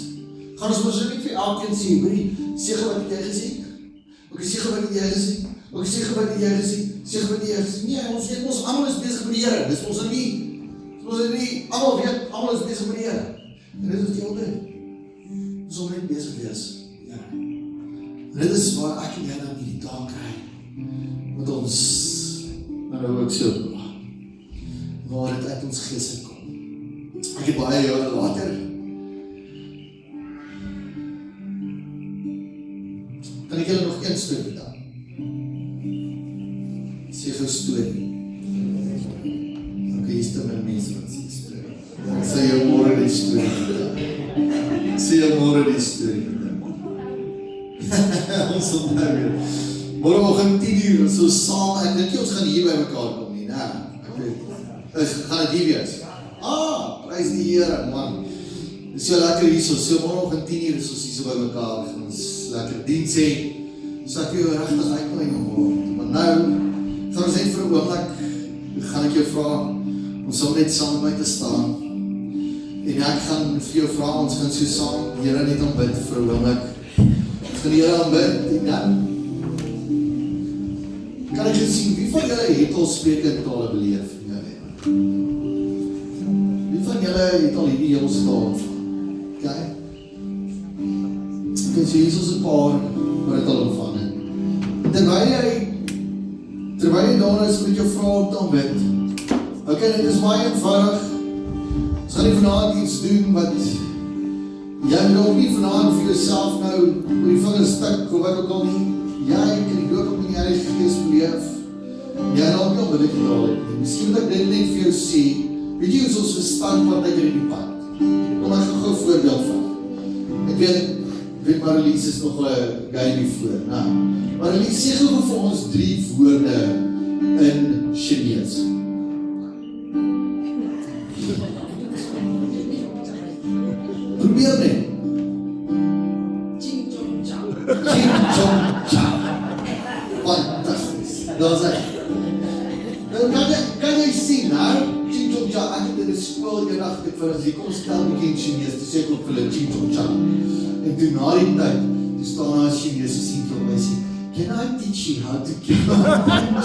gaan ons mos nie vir elkeen sê, hoorie, sê wat het jy gesê? Okay, sê wat het jy gesê? Okay, sê wat het jy gesê? Sê wat het jy gesê? Nee, ons weet, ons almal is besig met die Here, dis ons nie, almal weet, almal is besig met die Here, en dit is wat jy wil doen, ons wil net bezig wees, ja, en dit is waar ek en jy dan die taal kry, met ons, nou ook so, waar het uit ons gees kom. Ek het baie jare later, kan ek julle nog een storie vertel? Sê gou storie. Ok, hier is te my mense wat sê storie. Sê jou môre die storie vertel. Sê jou môre die storie vertel. Ons onthou weer. Môreoggend 10:00, so saam, ek dink nie ons gaan hier by mekaar kom nie, ek weet, gaan dit hier wees? Prys die Here, man. Dit is so lekker hier, so môreoggend 10:00 is ons hier so by mekaar, ons lekker diens hê, so ek jou regtig uitnooi nog word, maar nou, gaan ons net vir 'n oomblik gaan ek jou vra, om saam net saam met my te staan. En ek gaan vir jou vra, ons gaan so saam, die Here net aanbid vir 'n oomblik. Ons gaan die Here aanbid, en dan kan ek sien, wie van julle het al spreekende tale beleef in jou lewe? Wie van julle het al hierdie heel staan van? Okay? Ek sê, hier is ons 'n paar wat het al ontvang het. Terwyl jy daar is, moet jou vra om te aanbid. Okay, dit is baie eenvoudig. Ons gaan nie vanaand iets doen wat jy moet ook nie vanaand vir jouself nou oor die vingers stik of wat ook al nie. Jy kan die doop op in die Heilige Gees beleef. Jy raak nie onmiddellik gedaal het nie. Miskien moet ek dit net vir jou sê. Weet jy hoe ons verstand partykeer in die pad? Kom ek gaan gou voorbeeld van. Ek weet Marlies is nog 'n guy nie voor. Nou, Marlies sê gou vir ons 3 woorde in Chinese. Probeer net. Ching chong chao. Ching chong chao. Fantasties. Dat is het. Nou kan jy sien, nou? Ching chong chao, ek het in die skool gedag, ek vir as jy kom stel met in Chinese, toe sê ek ook vir hulle ching chong chao. En toe na die tyd, toe staan daar 'n Chinese sienkie op my sê, can I teach you how to keep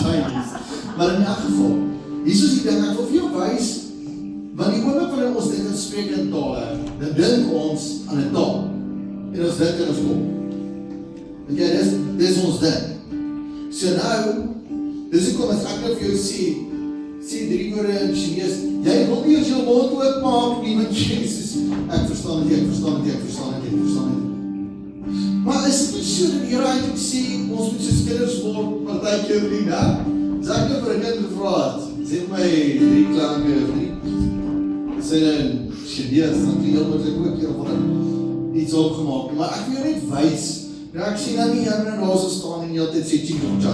Chinese? Maar in elk geval, hier is die ding, ek wil vir jou wys, want die oomblik wanneer ons dit spreek in tale, dan dink ons aan 'n taal. En ons dink in ons kop. Okay, dis ons ding. So nou, dis hoekom as ek nou vir jou sê 3 woorde in Chinese, jy wil nie as jou mond oopmaak nie, want Jesus, ek verstaan dit. Maar is dit nie so dat die Here eintlik sê, ons moet soos kinders word, partykeer nie, né? As ek nou vir 'n kind gevra het, sê my 3 klanke of nie, sê in Chinese, dan die heel moet ek ook hier van iets opgemaak, maar ek wil jou net wys, nou ek sien nou nie jy in daar so staan en jy altyd sê ching chong chao.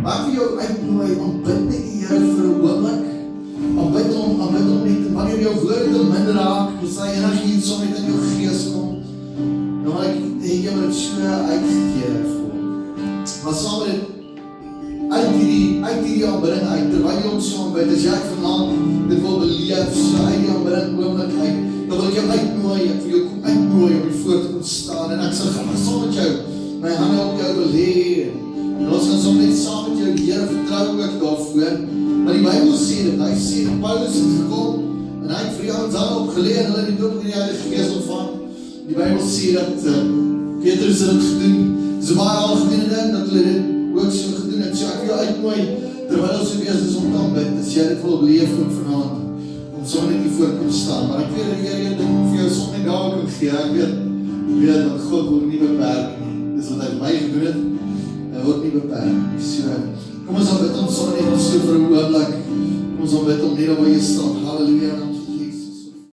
Maar ek wil jou uitnooi, aanbid net die Here vir 'n oomblik, aanbid hom net, wanneer jou woorde minder raak, as hy energie iets net in jou gees kom, nou ek jy moet dit so uitgekeer voel. Maar saam met dit, uit hierdie aanbidding uit, terwyl jy hom so aanbid, as jy vanaand dit wil beleef, so uit die aanbidding oomblik uit, dan wil ek jou uitnooi, ek wil jou kom uitnooi om die voor te kom staan, en ek sal gaan saam met jou, my hande op jou wil hê, en ons gaan saam met jou, die Here vertrou ook daarvoor, maar die Bybel sê dit, hy sê, Paulus het gekom, en hy het vir die ouens hande opgelê, en hulle die doop in die Heilige Gees ontvang, die Bybel sê dat Petrus het dit gedoen, dis 'n baie algemene ding, dat hulle dit ook so gedoen het, so ek wil jou uitnooi, terwyl ons so bezig is om te aanbid, as jy dit wil beleef ook vanaand, om so net die voor te staan, maar ek weet dat die Here dit vir jou som net daar kan gee, ek weet dat God word nie beperk nie, dis wat hy vir my gedoen het, hy word nie beperk nie, so, kom ons aanbid om so net so vir 'n oomblik, kom ons aanbid om net waar jy staan, halleluja,